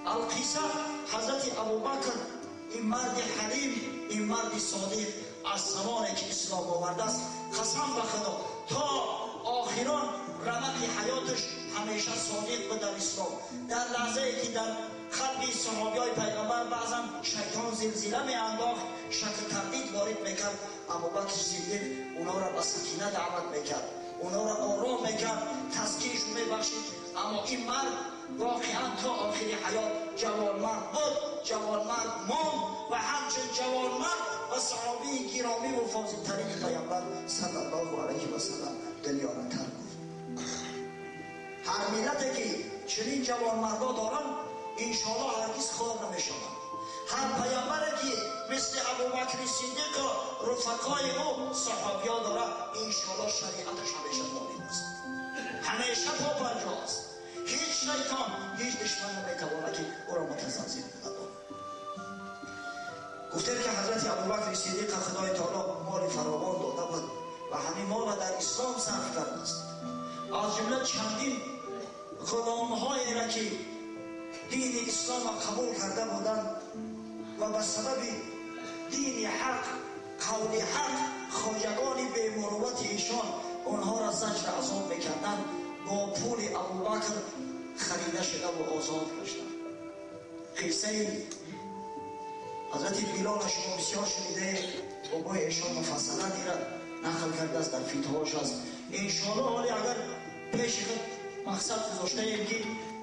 [SPEAKER 3] القصه حضرت ابوبکر این مرد حلیم، این مرد صادق از زمانی که اسلام آورده است قسم به خدا تا آخران رمق حیاتش همیشه صادق بود در اسلام. در لحظه ای که در قلب صحابیای پیغمبر بعضا شیطان زلزله می انداخت، شک تردید وارد میکرد، ابوبکر صدیق اونا را به سکینه دعوت میکرد، اونا را آرام میکرد، تزکیهشون میبخشید. اما این مرد واقعا تا آخر حیات جوانمرد بود، جوانمرد ماند و همچون جوانمرد و صحابی گرامی و فاضل‌ترین پیامبر صلی الله علیه و سلم دنیا را ترک گفت. هر ملتی که چنین جوانمردا دارن انشاءالله هرگز خوار نمیشوند. هر پیامبری که مثل ابوبکر صدیق و رفقای او صحابیا داره انشاءالله شریعتش همیشه دائم است، همیشه پابرجاست. هیچ شیطان هیچ دشمن نمیتواند که او را متزلزل کند. گفتیم که حضرت ابوبکر صدیق خدای تعالی مال فراوان داده بود و همین مال در اسلام صرف کرده است. از جمله چندین غلام‌هایی را که دین اسلام قبول کرده بودند و به سبب دین حق، قول حق، خواجگان به مروت ایشان آنها را زجر عذاب میکردند، با پول ابوبکر خریده شده و آزاد گشتند. قصه حضرت بلال شما بسیار شنیده، بابای ایشان مفصلا دیره نقل کرده است در فیتهاش است. انشاءالله حالی اگر پیش خود مقصد گذاشته ایم که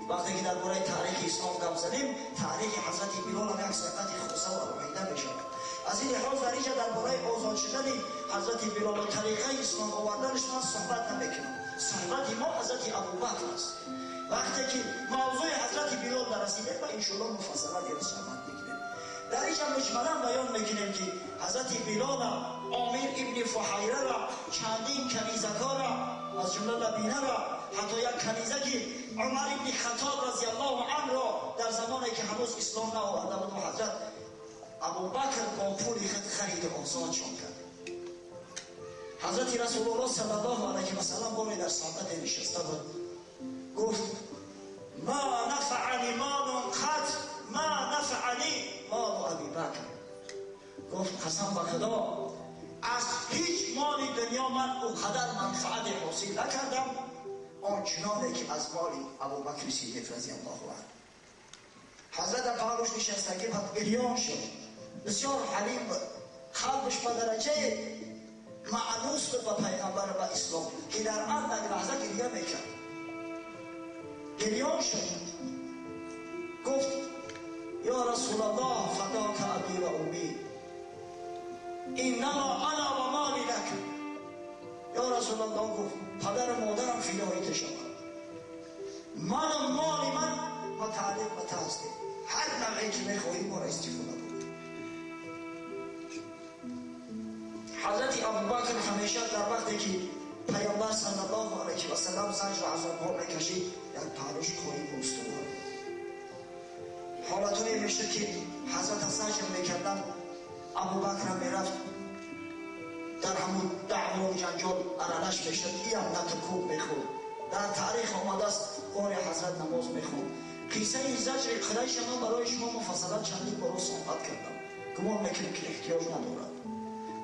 [SPEAKER 3] وقتی که درباره تاریخ اسلام گپ زدیم، تاریخ حضرت بلال هم یک صحبت خاصه و رویده می شود. از این لحاظ در اینجا درباره آزاد شدن حضرت بلال و طریقه اسلام آوردنش من صحبت نمیکنم. صحبت ما حضرت ابوبکر است. وقتی که موضوع حضرت بلال دررسیده و انشاءالله مفصلا دیگر صحبت میکنیم. در اینجا مجملا بیان میکنیم که حضرت بلال عامر ابن فحیره را، چندین کنیزکا را، از جمله لبینه را، حتی یک کنیزه که عمر ابن خطاب رضی الله عنه را در زمانی که هنوز اسلام نآورده بود و حضرت ابوبکر با پول خود خرید آزادشان کرد. حضرت رسول الله صلی الله علیه و سلم باری در صحبت نشسته بود، گفت ما نفعنی مال قط ما نفعنی مال ابی بکر. گفت قسم به خدا از هیچ مال دنیا من اونقدر منفعت حاصل نکردم آنچنانی که از مال ابوبکر صدیق رضی الله عنه. حضرت پهلوش نشستگی بود، گریان شد، بسیار حلیم بود، قلبش به درجه معنوس بود به پیغمبر و اسلام که در آن لحظه گریه میکرد. گریان شد، گفت یا رسول الله فداک ابی و امی انما انا و مالی لک. یا رسول الله گفت پدر و مادرم فدای تو شود، من و مال من متعلق به تو هستیم، هر نوعی که میخواهی ما را استفاده بود. حضرت ابوبکر همیشه در وقتی که پیامبر صلی الله علیه و سلم زجر و عذاب‌ها میکشید، یک پهلوش خواهی استوار. حالتونی میشه که حضرت زجر میکردن، ابوبکر میرفت در همون دعوا و جنجال ارنش میشد، این هم نتکوب میخورد. در تاریخ آمده است قول حضرت نماز میخوند. قصه زجر قریش من برای شما مفصلا چندین بار صحبت کردم، گمان میکنم که احتیاج ندارد.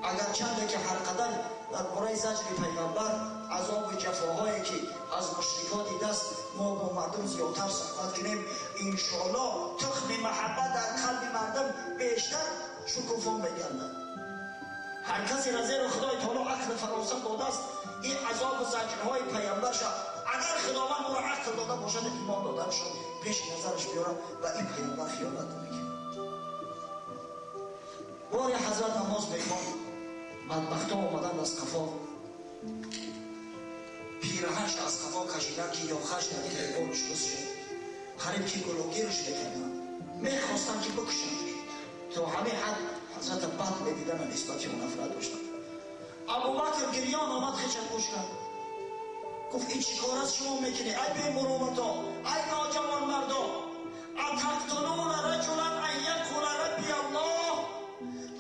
[SPEAKER 3] اگر چنده که هر قدر درباره زجر پیغمبر، عذاب و جفاهایی که از مشرکان دیده است، ما با مردم زیادتر صحبت کنیم، انشاءالله تخم محبت در قلب مردم بیشتر شکوفا میگردد. هر کسی را زیر خدای تعالی عقل فراست داده است، این عذاب و زجرهای پیغمبر شد، اگر خداوند او را عقل داده باشد ایمان دادن شد پیش نظرش بیارد و این پیغمبر خیانت نمیکنه. باری حضرت نماز میخواند، بدبختا آمدند از قفا، پیرهنش از قفا کشیدن که یاخش در گریبانش بس شد، قریب که گلوگیرش میکردن، میخواستن که بکشند. تا همه حد حضرت بد میدیدن نسبت اون افراد داشتن. ابوبکر گریان آمد خیچت گوش کرد، گفت این چی کار است شما میکنی؟ ای بی مرومتا، ای ناجوان مردم، اتقتلون رجلا ان یقول ربی الله،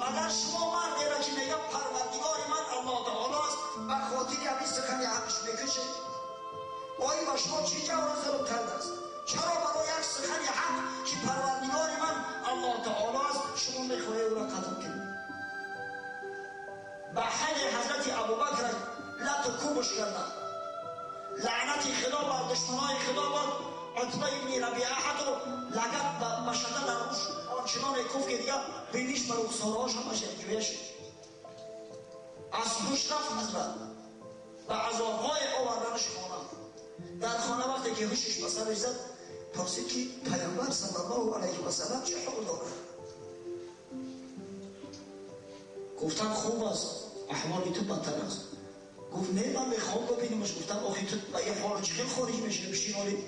[SPEAKER 3] اگر شما مردی را که میگه پروردگار من الله تعالی است و خاطر همین سخن حقش میکشه، آیا با شما چی جور ظلم کرده است؟ چرا برای یک سخن حق که پروردگار من الله تعالی است شما میخواهی او را قتل کنید؟ به حل حضرت ابوبکر لتکوبش کردن، لعنت خدا بر دشمنای خدا بر عتبه ابن ربیعه، حتی لگت به شده در روش آنچنان کف که دیگه بینیش بر اخسارهاش هم جویه شد، از روش رفت حضرت و عذابهای آوردنش خانه. در خانه وقتی که هوشش به سرش زد، پرسید که پیامبر صلی الله علیه و سلم چه حال داره؟ گفتن خوب است، احوال تو بدتر است. گفت نه من میخوام ببینیمش. گفتن آخه تو به این حال چه خارج میشه؟ بشین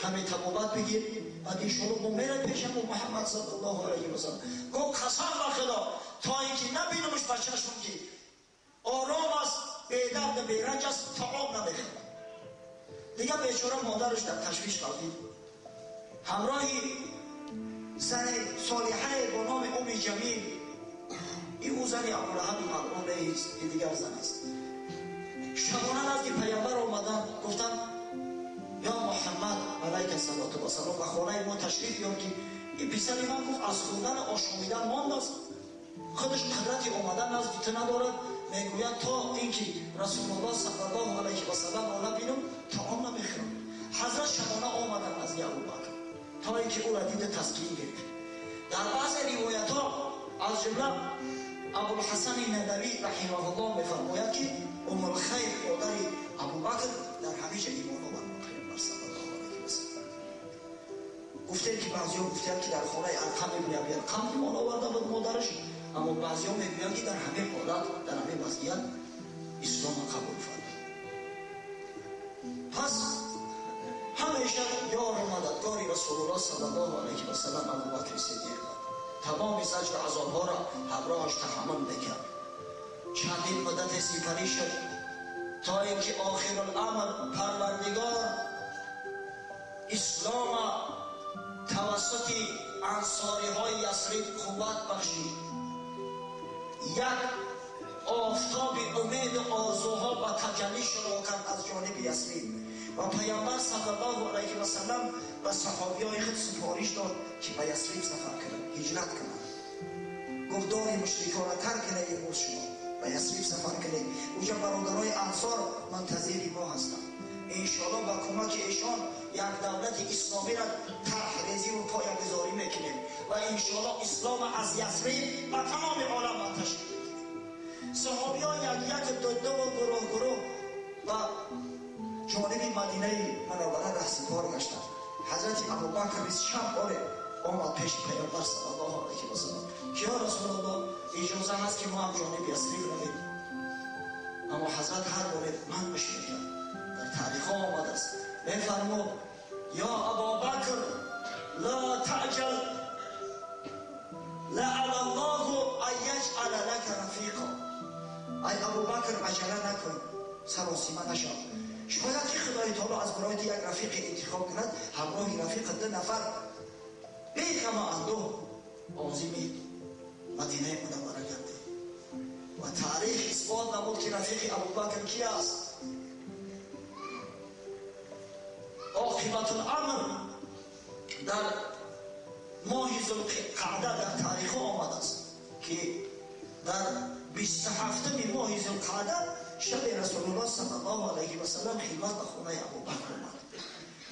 [SPEAKER 3] کمی تبابت بگیر بعد ایشالله با میره پیشم و محمد صلی الله علیه و سلم. گفت قسم به خدا تا اینکه نبینمش به چشمم که آرام است، بی‌درد بیرنج است، طعام نمیخواد. دیگه بیچاره مادرش در تشویش قلبید، همراهی زن صالحه با نام ام جمیل، این او زن ابولهب ملعون نیست، این دیگر زن است. شبانه نزد پیامبر آمدن، گفتن یا محمد علیک الصلاة و سلام، و خانه ما تشریف بیار که این پسر من گفت از خوردن آشامیدن ماند است، خودش قدرتی آمدن نزد تو ندارد، میگوید تا اینکه رسول الله صلی الله علیه و سلم را نبینم طعام نمیخورم. حضرت شبانه آمدن از ابوبکر تا اینکه او را دید تسکین گرفت. در بعض روایت ها از جمله ابوالحسن ندوی رحمه الله میفرماید که ام الخیر مادر ابوبکر در همیشه ایمان آورد پیامبر صلی الله علیه و سلم. گفته که بعضیا گفتند که در خانه ارقم ابن ابی ارقم ایمان آورده بود مادرش، اما بعضیا میگویند که در همه حالت در همه وضعیت اسلام قبول کرد. پس همیشه یار و مددگار رسول الله صلی الله علیه و سلم ابوبکر صدیق بود. تمام زجر و عذاب‌ها را همراهش تحمل میکرد. چندین مدت سپری شد تا اینکه آخر الامر پروردگار اسلام توسط انصاری های یثرب قوت بخشید. یک آفتاب امید و آرزوها به تجلی شروع کرد از جانب یثرب و پیامبر صلی الله علیه و سلم و صحابیای خود سفارش داد که به یثرب سفر کنند، هجرت کنند. گفت دار مشرکان را ترک کنید، امروز شما به یثرب سفر کنید، اونجا برادرای انصار منتظر ما هستند. انشاءالله با کمک ایشان یک دولت اسلامی را طرح ریزی و پایه‌گذاری میکنیم و انشاءالله اسلام از یثرب به تمام عالم منتشر کنیم. صحابیان یک دو و گروه و جانب مدینه منوره رهسپار گشتند. حضرت ابوبکر 26 بار آمد پیش پیامبر صلی الله علیه و سلم که یا رسول الله اجازه هست که ما هم جانب یثرب رویم. اما حضرت هر بار من می‌کرد. در تاریخ آمده است می‌فرمود یا ابابکر لا تعجل لعل الله ان یجعل لك رفیقا. ای ابوبکر عجله نکن، سراسیمه نشد. شاید که خدای تعالی از برایت یک رفیق انتخاب کند، همراه رفیق 2 نفر بی غم و اندوه عازم مدینه منوره کرده و تاریخ اثبات نمود که رفیق ابوبکر کی است. عاقبت الامر در ماه ذوالقعده در تاریخ آمده است که در 27 ماه ذوالقعده شب رسول الله صلی الله علیه و سلم خدمت خانه ابوبکر آمد.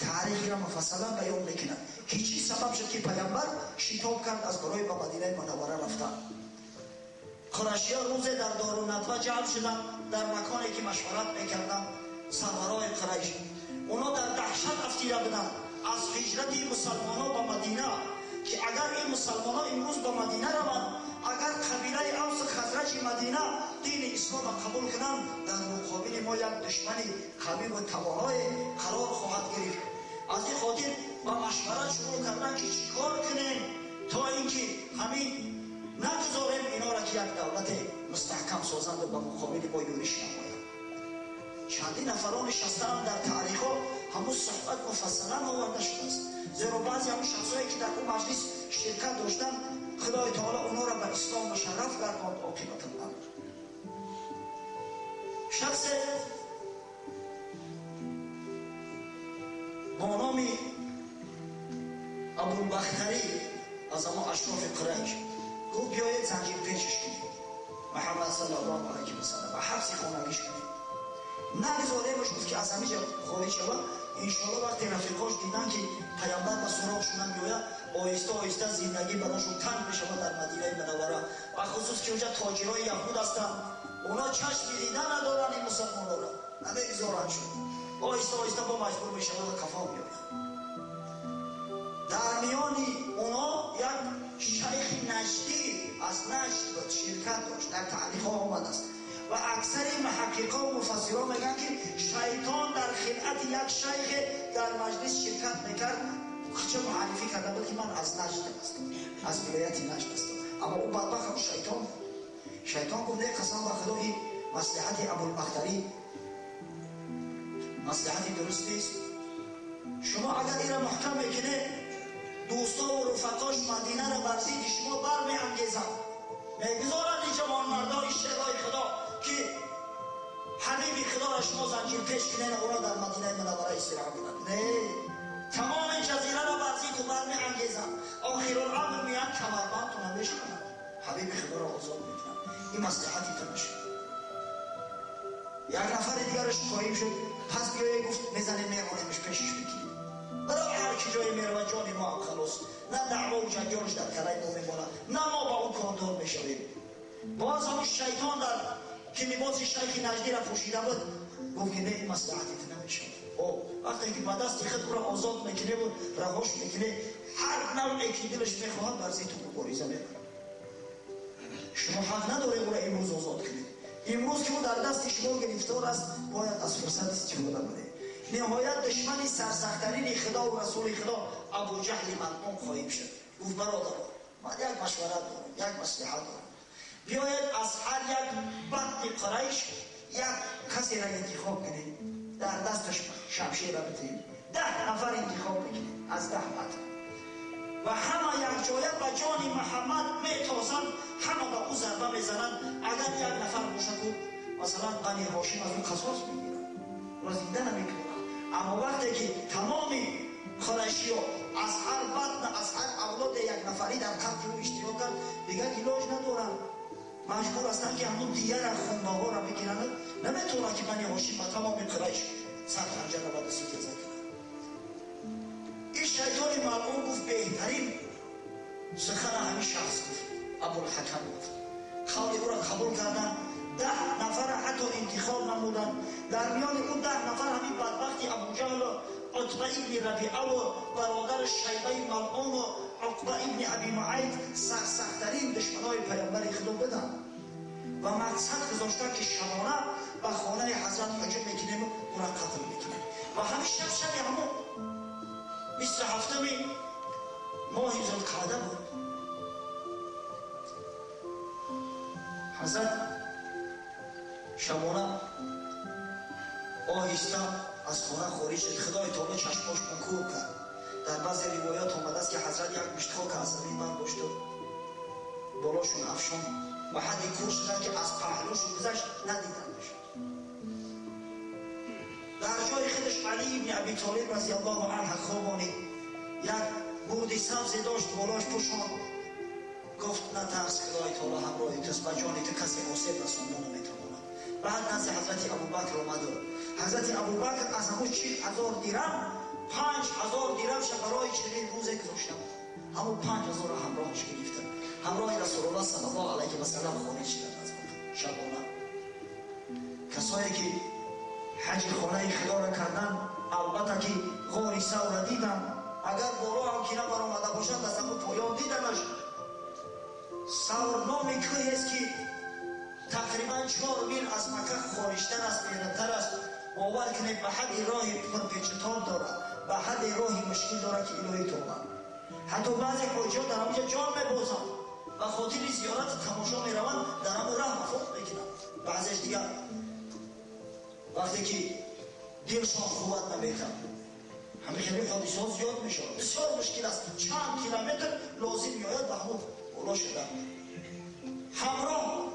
[SPEAKER 3] تاریخ را مفصلا بیان میکند که چی سبب شد که پیامبر شتاب کرد از برای به مدینه منوره رفتن. قریشی‌ها روز در دارالندوه جمع شدند در مکانی که مشورت میکردند سرورای قریش. اونا در دهشت افتیده بودند از هجرت مسلمانان به مدینه که اگر این مسلمانان امروز به مدینه روند، اگر قبیله اوس خزرج مدینه دین اسلام را قبول کنند، در مقابل ما یک دشمن قوی و توانای قرار خواهد گرفت. از این خاطر با مشورت شروع کردن که چیکار کنیم تا اینکه همین نگذاریم اینا را که یک دولت مستحکم سازند و به مقابل ما یورش نمایند. چندین نفران نشستند در تاریخ ها همون صحبت مفصلا آورده شده است، زیرا بعضی همون شخصایی که در اون مجلس شرکت داشتن خدای تعالی اونا را به اسلام مشرف گرداند. عاقبت الامر شخص با نام ابوالبختری از اما اشراف قریش گفت بیایید زنجیر پیچش کنیم محمد صلی الله علیه و سلم و حبس خانگیش کنیم، نگذاریمش. گفت که از همه جا خارج شود انشاءالله وقتی رفیقاش دیدن که پیامبر به سراغشون میآید آهسته آهسته زندگی براشون تنگ بشود در مدینه منوره، و خصوص که اونجا تاجرای یهود هستند، اونا چشم دیدن ندارن این مسلمان‌ها را، نمیگذارن شد، آهسته آهسته با مجبور میشود و کفا میآید. در میان اونا یک شیخ نجدی از نجد شرکت داشت، در تاریخ آمده است و اکثر محققان و مفسران میگن که شیطان در خلعت یک شیخ در مجلس شرکت میکرد، چه معرفی کرده بود که من از نجد هستم، از ولایت نجد هستم، اما او بدبخت هم شیطان گفت نه قسم به خدا این مصلحت ابوالبختری مصلحتی درست نیست، شما اگر این را محکم میکنه دوستا و رفقاش مدینه را بر ضد شما برمیانگیزند، میگذارند این جوان مردای شهرهای خدا که حبیب خدا را شما زنجیر پیش کنین اونا در مدینه منوره استراحت کنند. نه، تمام جزیره را بر ضد و برمیانگیزند، آخرالامر میان کمربندتون را بشکنند، حبیب خدا را آزاد میکنند. این مصلحتی تو نشد. یک نفر دیگرش قایم شد، پس بیایه گفت میزنه میمانیمش پیشش بگیریم، برای هر کی جای میره و جان ما هم خلاص، نه دعوا و جنجالش در کلای ما میماند، نه ما با اون کاردار میشویم. باز همون شیطان در که لباس شیخ نجدی را پوشیده بود گفت که نه این مصلحتت نمیشه. وقتی که بعد از خود را آزاد میکنه و رهاش میکنه، هر نوعی که دلش میخواهد بر ضد تو مبارزه میکنه. شما حق نداره او را امروز آزاد کنید. امروز که او در دست شما گرفتار است باید از فرصت استفاده کنید. نهایت دشمن سرسخت‌ترین خدا و رسول خدا ابو جهل ملعون خواهیم شد. گفت برادر من یک مشورت دارم، یک مصلحت دارم، بیاید از هر یک بند قریش یک کسی را انتخاب کنید، در دستش شمشیر را بتید، 10 نفر انتخاب بکنید از 10 متر و همه یک جایه به جان محمد میتازند، همه به او ضربه میزنند. اگر یک نفر باشه که مثلا بنی هاشم از اون قصاص میگیرن و زنده نمیکنن، اما وقتی که تمام قریشی ها از هر بطن از هر اولاد یک نفری در قتل او اشتراک کرد، دیگر علاج ندارن، مجبور هستن که همون دیگر خونده ها را بگیرن، نمیتونن که بنی هاشم و تمام قریش سر خنجر را به دستی تزد کنن. این شیطان ملعون گفت بهترین سخن همین شخص گفت، ابوالحکم گفت، قول او را قبول کردن، 10 نفر حتی انتخاب نمودن، در میان اون 10 نفر همین بدبختی ابو جهل و عتبه ابن ربیعه و برادر شیبه ملعون و عقبه ابن ابی معیط سخت‌ترین دشمنای پیامبر خدا بدن و مقصد گذاشتن که شبانه به خانه حضرت هجوم میکنیم و او را قتل میکنیم. و همین شب همون 27 ماه ذوالقعده بود. حضرت شبانه آهسته از خانه خارج شد. خدای تعالی چشماش مکور کرد. در بعضی روایات آمده است که حضرت یک مشت خاک از زمین برداشت و بالاشون افشان و حدی کور شدن که از پهلوشون گذشت ندیدن بشد. در جای خودش علی ابن ابی طالب رضی الله عنه خوابانی یک بردی سبز داشت بالاش پوشاند. گفت نترس، خدای تعالی همراهت است، به جانت کسی آسیب رسانده نمیتواند. بعد نزد حضرت ابوبکر آمد و حضرت ابوبکر از همون 40,000 درم 5,000 درمش برای چنین روزی گذاشتم. همون 5,000 همراهش گرفتن. همراه رسول الله صلی الله علیه و سلم خارج شدند از مکه شبانه. کسایی که حج خانه خدا را کردن البته که غار ثور را دیدن، اگر بالا هم که نبرآمده باشند از همون پایان دیدنش. ثور نام کوهی است که تقریبا 4 میل از مکه خارجتر است، بیرونتر است. باور کنید به حد راه پرپیچ‌وتاب دارد، به حد راه مشکل دارد که الهی توبه. حتی بعضی حاجیان در همونجا جان می‌بازند و خاطر زیارت تماشا می‌روند، در همون راه وفات می‌کنند. بعضیش دیگر وقتی که دلشان قوت نمی‌کنند همین خیلی حادثات زیاد می‌شود. بسیار مشکل است. چند کیلومتر لازم می‌آید به همون بالا شدن، همراه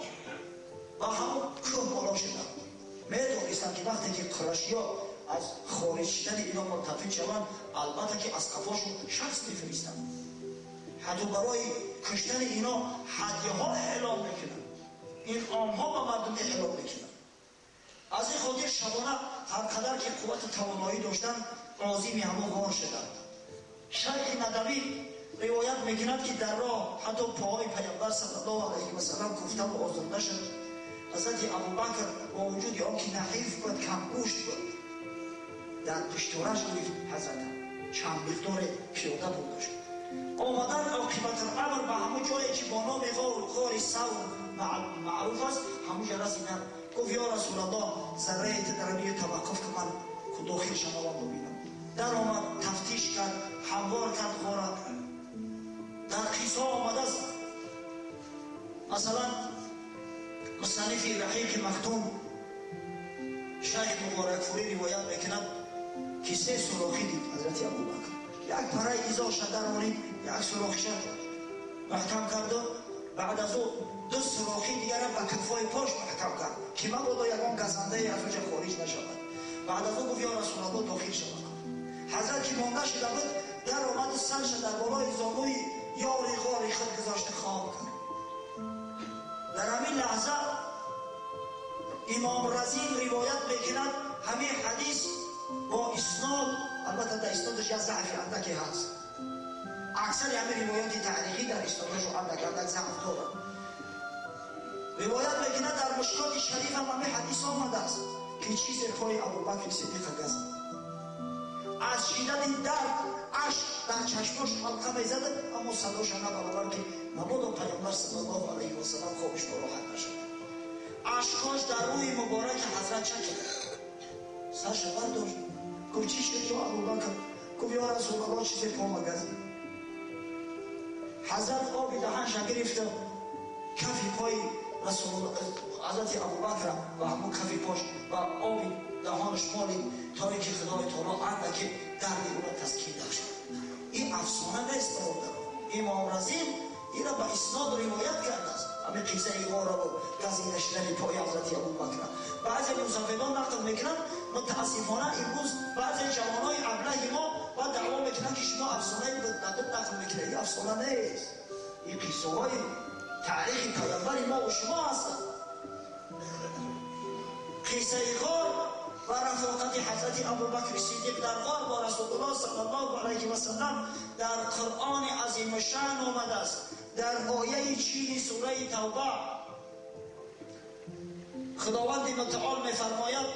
[SPEAKER 3] و همون کوه بالا شدن. می‌دانستند که وقتی که قریشی‌ها از خارج شدن اینا مرتفع شوند، البته که از قفاشون شخص می‌فرستند. حتی برای کشتن اینا هدیه‌ها اعلام میکنند، این عام‌ها به مردم اعلام میکنند. از این خاطر شبانه هر قدر که قوت توانایی داشتن عازم همون غار شدند. شیخ ندوی روایت میکند که در راه حتی پاهای پیامبر صلی الله علیه و سلم کوفته و آزرده شد. حضرت ابوبکر با وجود آن که نحیف بود، کم گوشت بود، در پشتوارش گرفت حضرت چند مقدار پیاده بود داشت. آمدن عاقبت الامر به همون جایی که با نام غار ثور معروف است همونجا رسیدن. گفت یا رسول الله ذره تدرمی توقف که من که داخل شما ببینم. در آمد تفتیش کرد، هموار کرد غار. در قصه آمده است مثلا مصنف رحیق مختوم شیخ مبارک‌پوری روایت میکند که 3 سوراخی دید حضرت ابوبکر. یک پره ایزا شدر آنید، یک سوراخی شد محکم کرد و بعد از او 2 سوراخی دیگر به کفای پاش محکم کرد که مبادا یکان گزنده از اونجا خارج نشود. بعد از او گفت یا رسول الله داخل شود. حضرت که مانده شده بود در آمد سرش در بالای زانوی یار غار خود گذاشته خواب کرد. در همین لحظه امام رزین روایت میکند همین حدیث با اسناد، البته در اسنادش یک ضعفی اندکی هست. اکثر همین روایات تاریخی در اسنادش اندک ضعف دارد. روایت میکند در مشکات شریف هم همین حدیث آمده است که چیز پای ابوبکر صدیق گزید. از شدت درد اشک در چشماش حلقه میزد، اما صداش نبرآورد که مبادا پیامبر صلی الله علیه و سلم خوابش ناراحت نشد. اشکاش در روی مبارک حضرت چکید. سرش برداشت گفت چی شد یا ابوبکر؟ گفت یا رسول الله چیزی پام گزید. حضرت آبی دهنش گرفت، کفی پای رسول الله حضرت ابوبکر و همون کفی پاش و آبی دهانش مالید تا اینکه خدای تعالی اندکی درد او را تسکین بخشید. این افسانه نیست برادر. امام رزین این را به اسناد روایت کرده است. همین قصه غار و گزیده شدن پای حضرت ابوبکر. بعضی مصنفان نقل میکنند متاسفانه امروز بعضی جوانای ابله ما با دعوا میکنند که شما افسانه نقل میکنید. این افسانه نیست، این قصه های تاریخ پیامبر ما و شما هستند. قصه غار و رفاقت حضرت ابوبکر صدیق در غار با رسول الله صلی الله علیه و سلم در قرآن عظیم شأن آمده است. در آیه 40 سوره توبه خداوند متعال میفرماید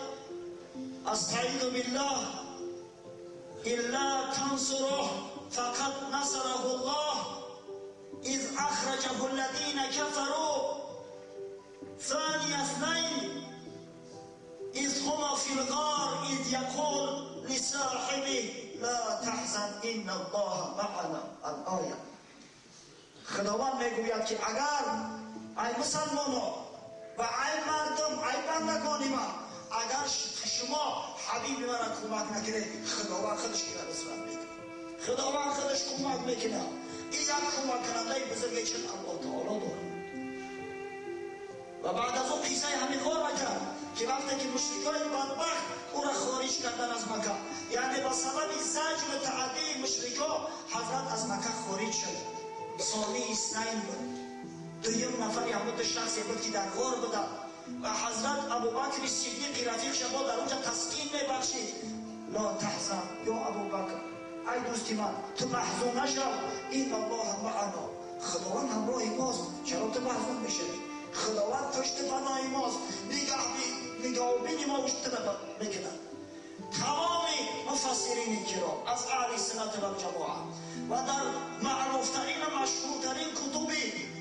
[SPEAKER 3] استعیذ بالله الا تنصره فقد نصره الله اذ اخرجه الذين كفروا ثاني اثنين اذ هما في الغار اذ يقول لصاحبه لا تحزن ان الله معنا. الآیه خداوند میگوید که اگر ای مسلمانان و ای مردم، ای بندگان من، اگر شما حبیب مرا کمک نکنه، خداوند خودش میره صورت میکنه، خداوند خودش کمک میکنه. این یک کمک کننده بزرگی چون الله تعالی داره. و بعد از اون قصه همین کار کرد که وقتی که مشرکای بدبخت او را خارج کردن از مکه، یعنی با سبب زجر و تعدی مشرکا حضرت از مکه خارج شد. سالی اثنین بود، دویم نفر یهود شخصی بود که در غار بوده و حضرت ابوبکر صدیق رفیق شما در اونجا تسکین میبخشید. لا تحزن یا ابوبکر، ای دوستی من تو محزون نشو، این الله معنا، خداوند همراه ماست، چرا تو محزون میشوی؟ خداوند پشت پناه ماست، نگاهبین ما وجود میکنه. تمام مفسرین کرام از اهل سنت و جماعت و در معروفترین و مشهورترین کتب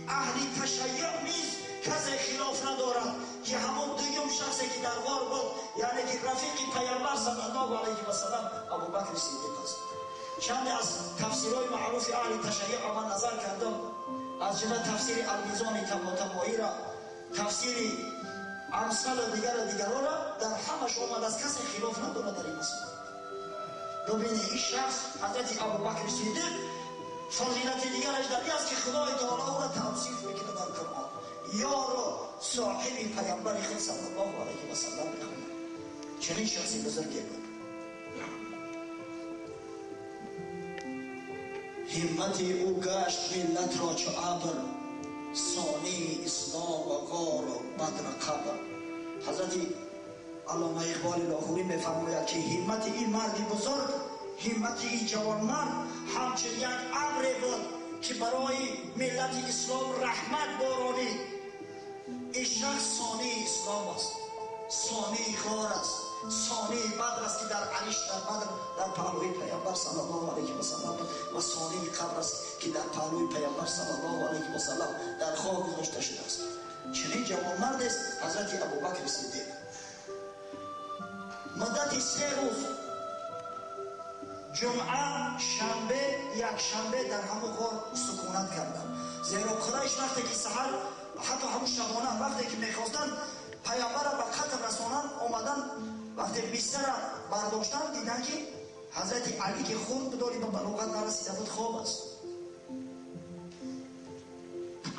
[SPEAKER 3] اهل تشیع نیز کسی خلاف ندارد که همون دویم شخصی که در غار بود، یعنی که رفیق پیامبر صلی الله علیه و سلم ابوبکر صدیق است. چند از تفسیرهای معروف اهل تشیع من نظر کردم، از جمله تفسیر المیزان طباطبایی را، تفسیر امثال و دیگرها را، در همش آمد از کسی خلاف نداره در این مسئله. ببینید این شخص حضرت ابوبکر صدیق فضیلت دیگرش در این است که خدای تعالی او را توصیف میکنه در قرآن، یارو صاحب پیامبر خود صلی الله علیه و سلم میخونه. چنین شخصی بزرگی بود. همت او گشت ملت را چو ابر، ثانی اسلام و غار و بدر قبر. حضرت علامه اقبال لاهوری میفرماید که همت این مرد بزرگ، همت این جوانمرد همچون یک ابر بود که برای ملت اسلام رحمت بارانید. این شخص ثانی اسلام است، ثانی غار است، ثانی بدر است که در علیش در بدر در پهلوی پیامبر صلی الله علیه و سلم و ثانی قبر است که در پهلوی پیامبر صلی الله علیه و سلم در خاک گذاشته شده است. چنین جوانمرد است حضرت ابوبکر صدیق. مدت 3 روز، جمعه، شنبه، یک شنبه در همون غار سکونت کردند، زیرا قریش وقتی که سحر حتی همون شبانه وقتی که میخواستند پیامبر را به قتل رسانند آمدن، وقتی بستر برداشتن دیدن که حضرت علی که خود بداری به بلوغت نرسیده بود خواب است.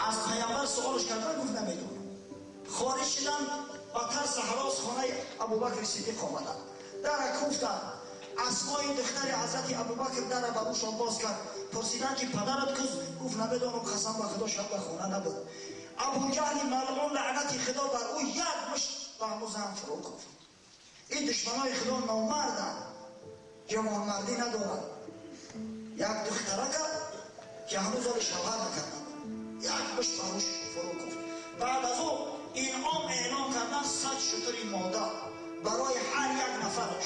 [SPEAKER 3] از پیامبر سوالش کردن، گفت نمیدونم. خارج شدن و ترس هراس خانه ابوبکر صدیق آمدن، در کوفتن. اسمای دختر حضرت ابوبکر در بروشان باز کرد، پرسیدن که پدرت کجاست؟ گفت نمیدونم، قسم به خدا شب به خونه نبود. ابو جهل ملعون لعنت خدا بر او یک مشت به همون زن فرو کوفت. این دشمنای خدا نامردن، جوانمردی ندارن. یک دخترک که هنوز آن شوهر نکردن، یک مشت بروش فرو کوفت. بعد از او انعام اعلام کردن 100 شتر ماده برای هر یک نفرش،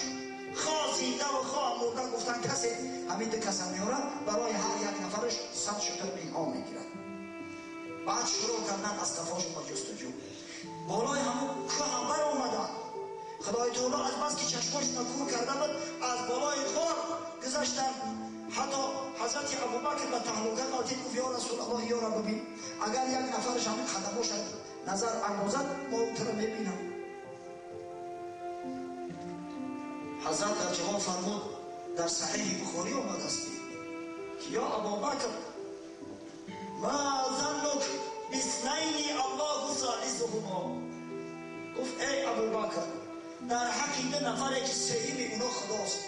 [SPEAKER 3] خواه زنده و خواه مرده. گفتن کسی همین 2 کس میارن برای هر یک نفرش 100 شتر انعام میگیرن. بعد شروع کردن از کفاش با جستجو. بالای همون که بر آمدن، خدای تعالی از بس که چشماش مکور کرده بود از بالای غار گذاشتن. حتی حضرت ابوبکر به تهلوکت آتید، گفت یا رسول الله، یا را ببین، اگر یک نفرش همین خدماش نظر اندازد ما او تر میبینم. حضرت در جواب فرمود، در صحیح بخاری آمد است که یا ابوبکر ما ظنک باثنین الله ثالثهما. گفت ای ابوبکر، در حق این 2 نفری که سهیم اونا خداست،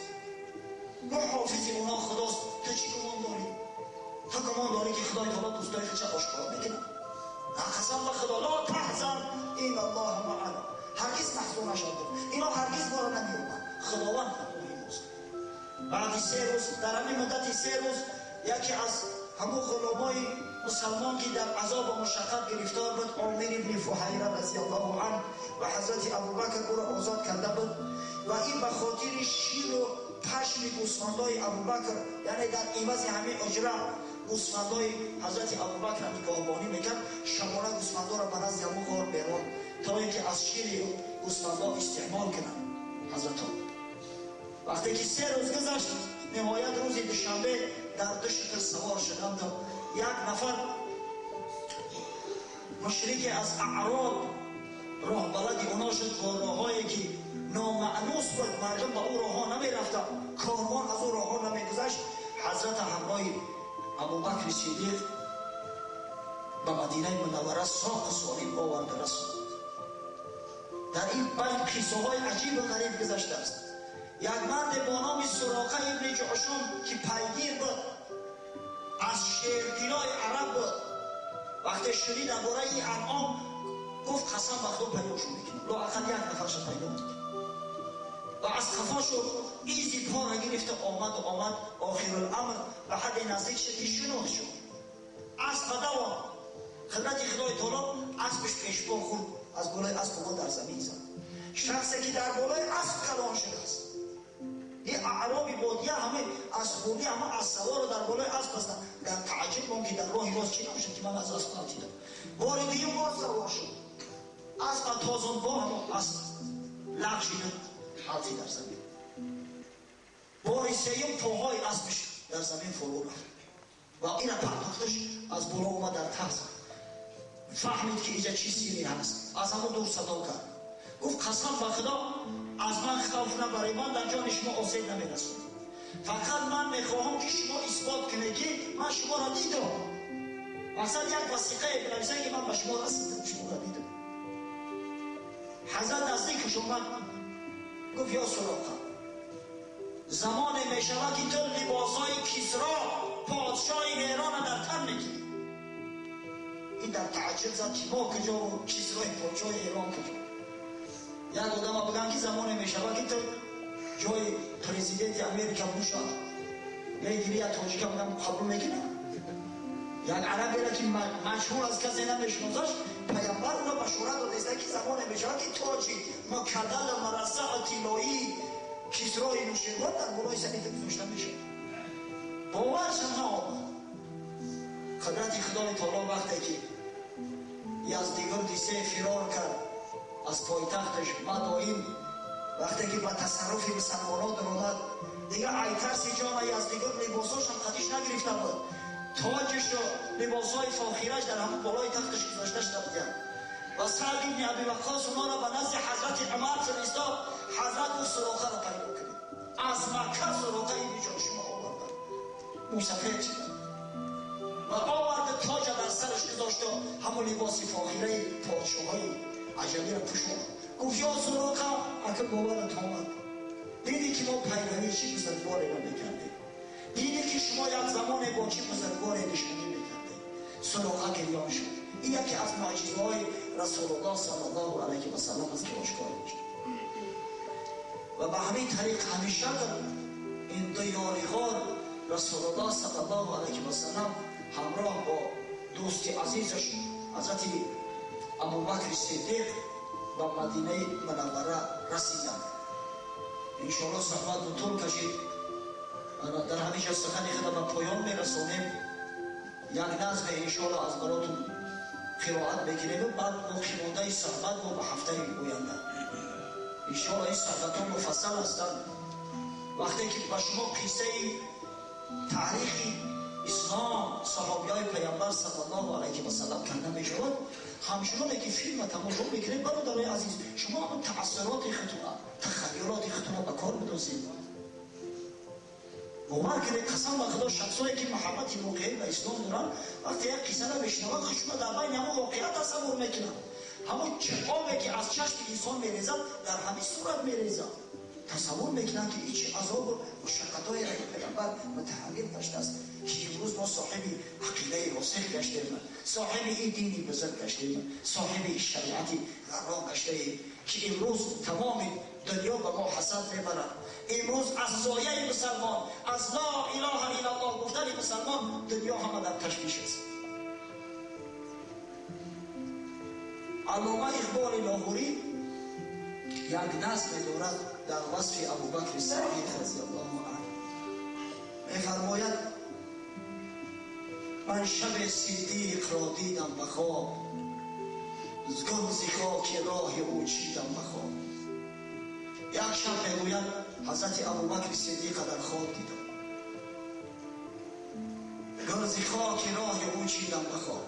[SPEAKER 3] محافظ اونا خداست، تو چی گمان داری؟ تو گمان داری که خدای تعالی دوستای خودش آشکار میکنه؟ نه، قسم به خدا، لا تحزن این الله معنا، هرگز محزون نشد، اینا هرگز ما را نمیومد، خداوند همراه ماست. بعد 3 روز، در همین مدت 3 روز، یکی از همون غلامای مسلمان که در عذاب و مشقت گرفتار بود، عامر ابن فحیره رضی الله عنه و حضرت ابوبکر او را آزاد کرده بود و این به خاطر شیر و پشم گوسفندای ابوبکر، یعنی در عوض همین اجره گوسفندای حضرت ابوبکر نگهبانی میکرد، شبانه گوسفندا را به نزد همون غار میراند تا اینکه از شیر گوسفندا استعمال کنند. حضرت وقتی که 3 روز گذشت، نهایت روز دوشنبه در 2 شتر سوار شدند. یک نفر مشرک از اعراب راه بلد اونا شد با راهایی که نامعنوس بود، مردم با او راه ها نمی رفتن، کاروان از او راه ها نمی گذشت. حضرت همراه ابوبکر صدیق به مدینه منوره ساق سالم آورده رسول. در این بین قصه های عجیب و غریب گذشته است. یک مرد با نام سراقه ابن جعشم که پیگیر بود، از شیرگیرای عرب بود، وقتی شنید درباره این انعام گفت قسم به خدا پیداشو میکنم، لااقل یک نفرش پیدا میکنم. و از خفاشو ایزی پا را گرفته آمد آخر الامر به حد نزدیک شد که شناخت شد. اسب به دوام خدمت خدای تعالی اسبش پیش پا خورد، از بالای اسب ما در زمین زد. شخصی که در بالای اسب کلان شده است. این اعرابی بادیه همه از خوردی همه از سوار در بالای اسب هستن. در تعجب بام که در راه راست چی نمیشه که من از اسب نتیدم. بار دیگه باز سوار شد. اسب تازان با همه اسب لغ شده حالتی در زمین. بار سیوم پاهای اسبش در زمین فرو رفت و این پرداختش از بالا اومد در تخت. فهمید که اینجا چی سیری هست، از همه دور صدا کرد، گفت قسم به خدا از من خوف نبرید، من در جان شما آسیب نمیرسونم، فقط من میخواهم که شما اثبات کنید که من شما را دیدم، مثلا یک وثیقه بنویسید که من به شما رسیدم، شما را دیدم. حضرت نزدیکش اومد گفت یا سراقه، زمان میشود که تو لباسای کسرا پادشاه ایران در تن میگیری. این در تعجب زد که ما کجا و کسرای پادشاه ایران کجا. یک آدم بگن که زمان میشود که تو جای پرزیدنت امریکا بوشا میگیری یا تاجیک هم قبول میکنه. یک عربی را که مشهور از کسی نمیشناسش پیامبر اونو بشورت داده که زمان میشود که تاجی مکدل مرصع طلایی کسرای نوشیروان در بالای سنیت گذاشته میشه. باورشم نآمد. قدرت خدای تعالی وقتی که یزدگرد دیسه فرار کرد از پایتختش مدائن، وقتی که به تصرف مسلمانان در آمد دیگه ای ترسی جان یزدگرد لباساش هم خودش نگرفته بود، تاجش و لباسای فاخرش در همون بالای تختش گذاشته شده بودن. و سعد ابن ابی وقاص اونا را به نزد حضرت عمر فرستاد. حضرت او سراقه را پیدا کرد، از مکه سراقه ابن جعشم آورد، موسفید شد و آورد تاج در سرش گذاشت، همون لباس فاخره پادشاهای عجمی را پوشاند. گفت یا سراقه اگه باورت آمد، دیدی که ما پیروی چی بزرگواری را میکردیم، دیدی که شما یک زمان با چی بزرگواری نشانی میکردیم. سراقه گریان شد. این یکی از معجزه‌های رسول الله صلی الله علیه و سلم است که آشکار میشه. و به همین طریق همیشه این دو یاریغار رسول الله صلی الله علیه و سلم همراه با دوست عزیزش حضرت ابوبکر صدیق به مدینه منوره رسیدند. انشاءالله صحبت رو طول کشید. در همیشه سخن خود به پایان میرسانیم. یک نظم انشاءالله از براتون قرائت بگیریم و بعد باقی مانده صحبت رو به هفته آینده انشاءالله این صحبت ها مفصل هستند. وقتی که به شما قصه تاریخ اسلام صحابیای پیامبر صلی الله علیه و سلم کنده می شود، همچنانه که فیلم تماشا میکنید برادرای عزیز، شما هم تأثیرات خودتون تخیلات خودتون به کار بندازید. باور کنید قسم به خدا شخصایی که محبت واقعی به اسلام دارن وقتی یک قصه را بشنوند خودشون در بین همون واقعیت تصور میکنن. همون آبی که از چشم انسان میریزد در همین صورت میریزد. تصور میکنن که هیچ عذاب و مشقت‌های را پیامبر متحمل داشته است که امروز ما صاحب عقیده راسخ گشتیم، صاحب این دینی بزرگ گشتیم، صاحب این شریعتی غرا گشتیم که امروز تمام دنیا به ما حسد میبرد. امروز از سایه مسلمان، از لا اله الا الله گفتن مسلمان دنیا همه در تشویش است. علامه اقبال لاهوری یک نظم دارد در وصف ابوبکر صدیق رضی الله عنه، میفرماید من شب صدیق را دیدم به خواب، گل ز خاک راه او چیدم به خواب. یک شب میگوید حضرت ابوبکر صدیق در خواب دیدم، گل ز خاک راه او چیدم به خواب.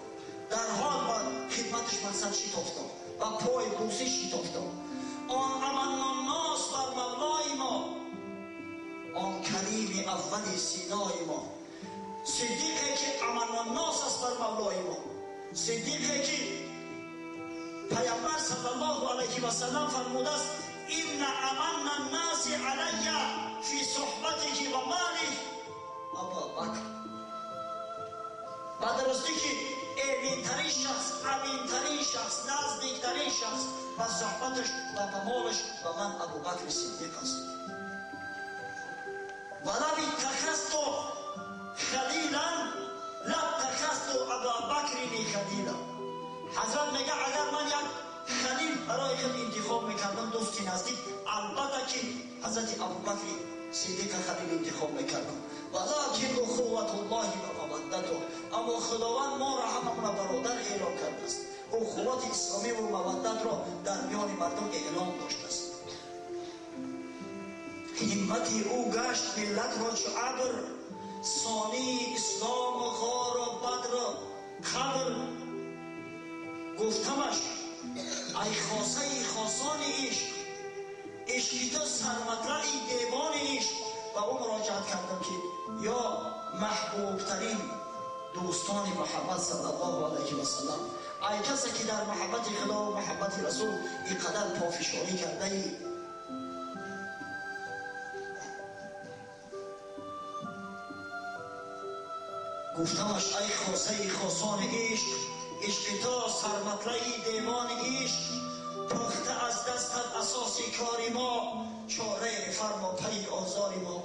[SPEAKER 3] در حال من خدمتش من سر شتافتم و پای بوسه شتافتم. آن امن الناس آن کلیم اول سینای ما، صدیقی که امن الناس است بر مولای ما، صدیقی که پیامبر صلی الله علیه و سلم فرموده است این امن الناس علی فی صحبته و ماله ابوبکر. و درسته که امین‌ترین شخص نزدیکترین شخص و صحبتش و مالش و من ابوبکر صدیق است. ولو اتخذت خلیلا لاتخذت ابابکر خلیلا. حضرت میگه اگر من یک خلیل برای خود انتخاب میکردم، دوستی نزدیک، البته که حضرت ابوبکر صدیق خلیل انتخاب میکردم. ولکن اخوة الله و مودته، اما خداوند ما را هممون برادر اعلام کرده است. اخوت اسلامی و مودت را در میان مردم اعلام داشته است. همت او گشت ملت را چو ابر، ثانی اسلام غار و بدر خبر. گفتمش ای خاصه خاصان عشق، عشقی تو سرمطلع دیوان عشق. و او مراجعت کردم که یا محبوب ترین دوستان محمد صلی الله علیه و سلم، ای کسی که در محبت خدا و محبت رسول اینقدر پافشاری کرده ای. گفتمش ای خاصه خاصان عشق، عشق تو سرمطلع دیوان عشق. پخته از دستت اساس کاری ما، چاره فرما پی آزاری ما.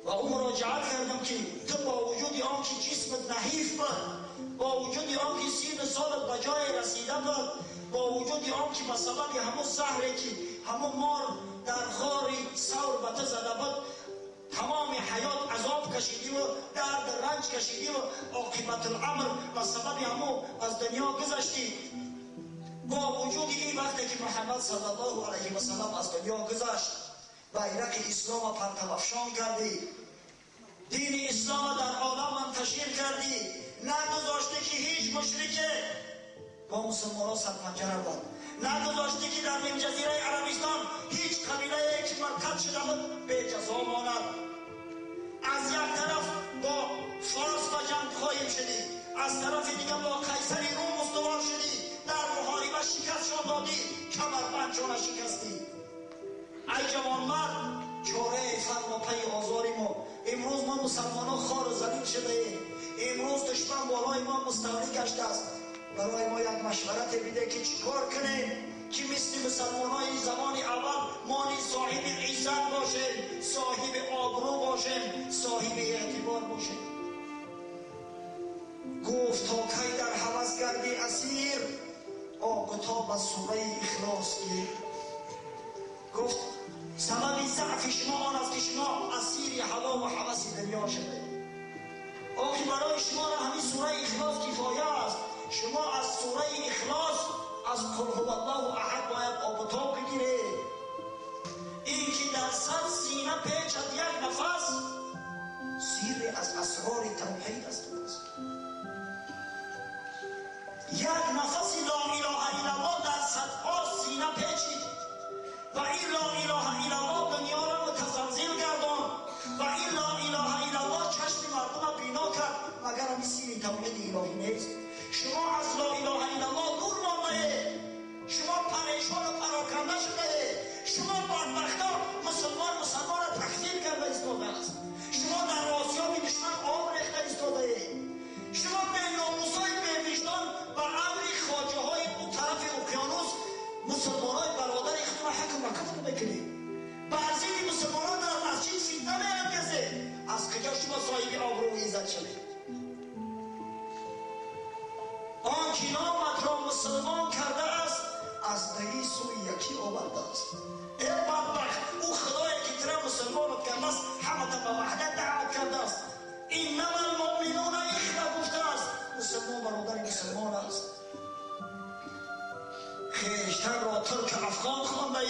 [SPEAKER 3] و او مراجعت کردم که تو با وجود آن که جسمت نحیف بود، با وجود آن که 30 سالت به جای رسیده بود، با وجود آن که به سبب همون زهری که همون مار در غار ثور به تو زده بود تمام حیات عذاب کشیدی و درد رنج کشیدی و عاقبت الامر و سبب همون از دنیا گذشتی. با وجود این وقتی که محمد صلی الله علیه و سلم از دنیا گذشت، بیرق اسلام پرتو افشان کردی، دین اسلام در عالم منتشر کردی، نگذاشته که هیچ مشرک با مسلمانان سرپنجره بود، نگذاشته که در نیم جزیره عربستان هیچ قبیله که مرتد شده بود به جزا ماند. از یک طرف با فارس و جنگ خواهیم شدی، از طرف دیگه با قیصر روم استوار شدی، در محاربه شکست شد دادی، کمربند چون شکستی. ای جوان مرد، چاره فرما پی آزاری ما. امروز ما مسلمانان خار و ذلیل شده ایم، امروز دشمن بالای ما مستولی گشته است. برای ما یک مشورت بده که چیکار کنیم که مثل مسلمانای زمان اول ما صاحب عزت باشیم، صاحب آبرو باشیم، صاحب اعتبار باشیم. گفت تا کی در هوس گردی اسیر، کتاب از سوره اخلاص گیر. گفت سبب ضعف شما آن است که شما اسیر هوا و هوس دنیا شده. آخه برای شما را همین سوره اخلاص کفایه است. شما از سوره اخلاص از قل هو الله احد باید آبتاب بگیره. این که در 100 سینه پیچد یک نفس، سیر از اسرار توحید است. یک نفس لا اله الا الله در 100 سینه پیچید و این لا اله الا الله دنیا را متزلزل گردان و این لا اله الا الله چشم مردم را بینا کرد. مگر همین سیر توحید الهی نیست؟ شما از لا اله الا الله دور مانده، شما پریشان و پراکنده شده، شما بدبختا مسلمان را تخریب کرده ایستاده است. شما در آسیاب دشمن آب ریخته ایستاده، شما به ناموسای به وجدان و امر خواجه های اون طرف اقیانوس مسلمانای برادر خود را حکم و کفر بکنید. بعضی مسلمانان در مسجد فتنه میاندازه، از کجا شما صاحب آبرو و عزت شدید؟ آن که نامت را مسلمان کرده است از دهی سوی یکی آورده است. ای بدبخت، او خدایی که ترا مسلمانت کرده است همه تا به وحدت دعوت کرده است. انما المؤمنون اخوه گفته است، مسلمان برادر مسلمان است. خویشتن را ترک افغان خوانده ای،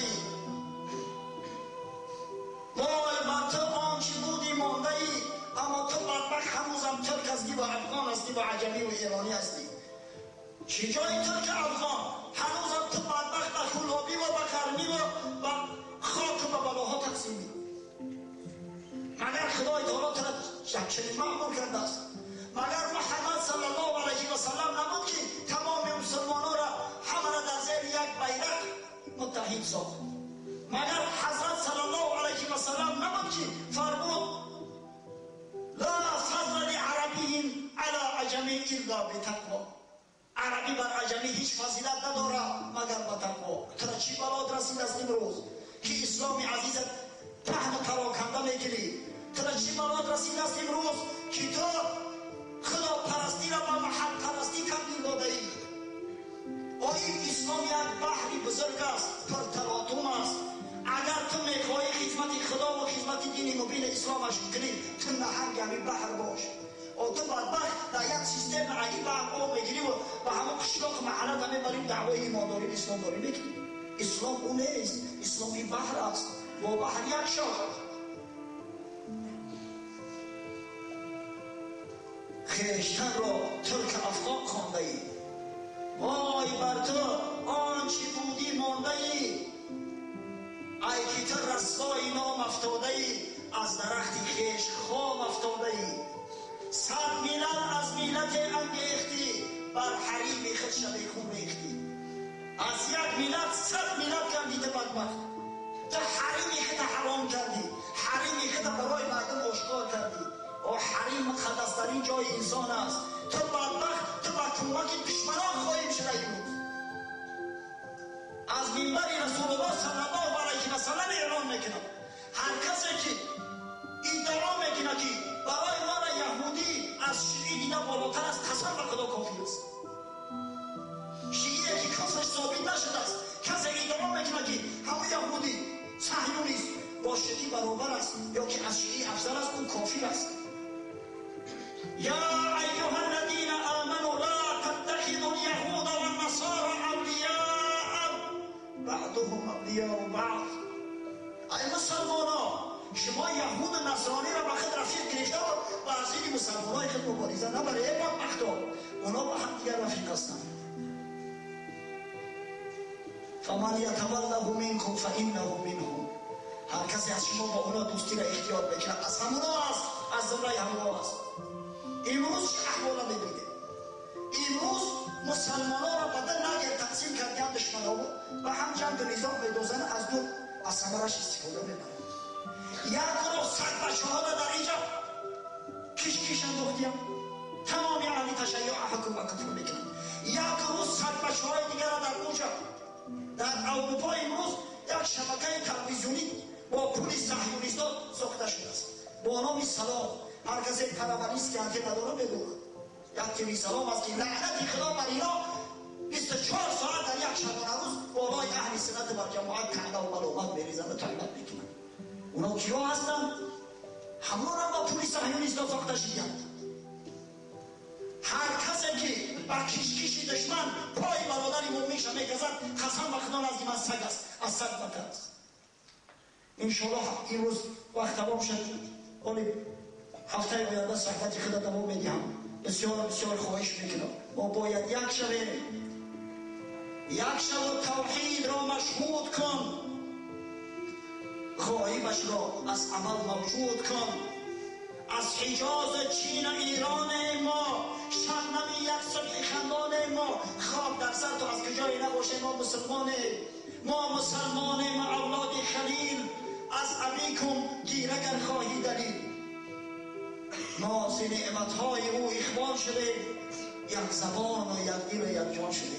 [SPEAKER 3] وای بر تو آنچه بودی مانده ای، اما تو بدبخت هنوزم ترک هستی و افغان هستی و عجمی و ایرانی هستی. چی جای ترک افغان؟ هنوزم تو بدبخت به خلابی و به کرمی و خاک و به بلاها تقسیمی. مگر خدای تعالی تو را چنین مأمور کرده است؟ مگر محمد صلی الله علیه و سلم نبود که تمام مسلمانان را همه را در زیر یک بیرق متحد ساخت؟ مگر حضرت صلی الله علیه و سلم نبود که فرمود لا فضل لعربی علی عجمی الا بتقوا؟ عربی بر عجمی هیچ فضیلت نداره مگر به تقوا. تو را چی بلاد رسید از امروز که اسلام عزیزت پهن و پراکنده میکنی؟ تو را چی بلاد رسید از امروز که تو خدا پرستی را به محل پرستی تبدیل داده ای؟ این اسلام یک بحری بزرگ است، پر تلاطم است. اگر تو میخواهی خدمت خدا و خدمت دین مبین اسلامش کنی، تو نهنگ همین بحر باش. تو بدبخت در یک سیستم عجیب هم آب میگیری و به همه قشلاق محلت همه بریم دعوای ایمانداری اسلام داری میکنی. اسلام اون نیست، اسلام این بحر است، با بحر یک شاخ. خویشتن را ترک افغان خوانده ای، وای بر تو آنچه بودی مانده ای. ای که تو رسوای نام افتاده ای، از درخت خویش خام افتاده ای. صد ملت از ملت انگیختی، بر حریم خود شبیخون ریختی. از یک ملت صد ملت کردی تو بدبخت. تو حریم خود حرام کردی، حریم خود برای مردم آشکار کردی. و حریم مقدسترین جای انسان است. تو بدبخت، تو با کمک دشمنان خواهیم شده امروز. از منبر رسول الله صلی الله علیه و سلم اعلان میکنم، هر کسی که ادعا میکنه که برای ما را یهودی از شیعی دیده بالاتر است، قسم به خدا کافر است. شیعی که کفرش ثابت نشده است، کسی ادعا میکنه که همه یهودی صهیونیست با شیعی برابر است یا که از شیعی افضل است، اون کافر است. یا ایها الذین آمنوا لا تتخذوا اليهود والنصارى اولیاء بعضهم اولیاء بعض. ای مسلمانان، شما یهود و نصرانی را به خود رفیق گرفته و بعضی مسلمانای خود مبارزه نبرید. ای بدبختا، اونا با هم دیگر رفیق هستند. فمن یتوله منکم فانه منهم. هر کسی از شما با اونا دوستی را اختیار بکنه، از همونا است، از زمره همونا است. امروز چه احوالا میبینید؟ امروز مسلمانان را بدل نگیر تقسیم کردن دشمنان و هم جنگ نظام میدوزن، از دو از ثمرش استفاده میبرن. یک گروه صد بچه ها در اینجا کش انداختیم، تمام اهل تشیع حکم و کفر میکنن. یک گروه صد بچه های دیگر در اونجا در اروپا امروز یک شبکه تلویزیونی با پول صهیونیستان ساخته شده است با نام سلام. هر کسی پرونیست که انتی نداره بدونه یک تیوی سلام است که لعنت خدا بر اینا 24 ساعت در یک شبانه روز بالای اهل سنت بر جماعت کنه و ملومت میریزن و طلبت میکنن. اونا کیا هستن؟ همون را با پول صهیونیستان ساخته شدند. هر کسی که با کشکش دشمن پای برادر مومن شده میگذد، قسم به خدا نزدیم از سگ است، از سگ بتر است. انشالله این روز وقت تمام شد، ولی هفته آینده صحبت خدا تمام میدیم. بسیار بسیار خواهش میکنم ما باید یک شب توحید را مشهود کن، غایبش را از عمل موجود کن. از حجاز چین ایران ما، شبنم یک صبح خندان ما، خواب در سر تو از کجای نباشه. ما مسلمان ما اولاد خلیل، از ابیکم گیرگر خواهی دلیل. ما ز نعمتهای او اخبار شده، یک زبان و یک دل و یک جان شده.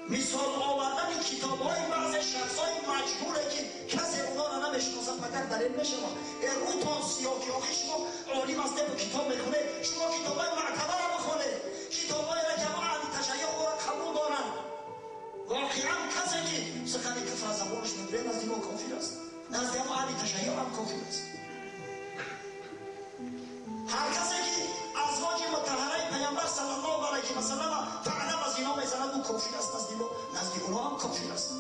[SPEAKER 3] مثال آوردن کتاب‌های بعض شخص‌های مجهوله که کسی اونا را نمی‌شناسد فقط در علم شما. روتان سیاه‌کیاخی شما عالم است و کتاب می‌خونه، شما کتاب‌های معتبر را بخونه، کتاب‌هایی را که اهل تشیع او را قبول دارند. واقعاً کسی که سخن کفر از زبانش می‌بره نزد ما کافر است، نزد ما اهل تشیع هم کافر است. هر کسی که ازواج مطهره پیامبر صلی الله علیه و سلم فعلا و زنا میزند او کافر است، نزد اونا هم کافر است.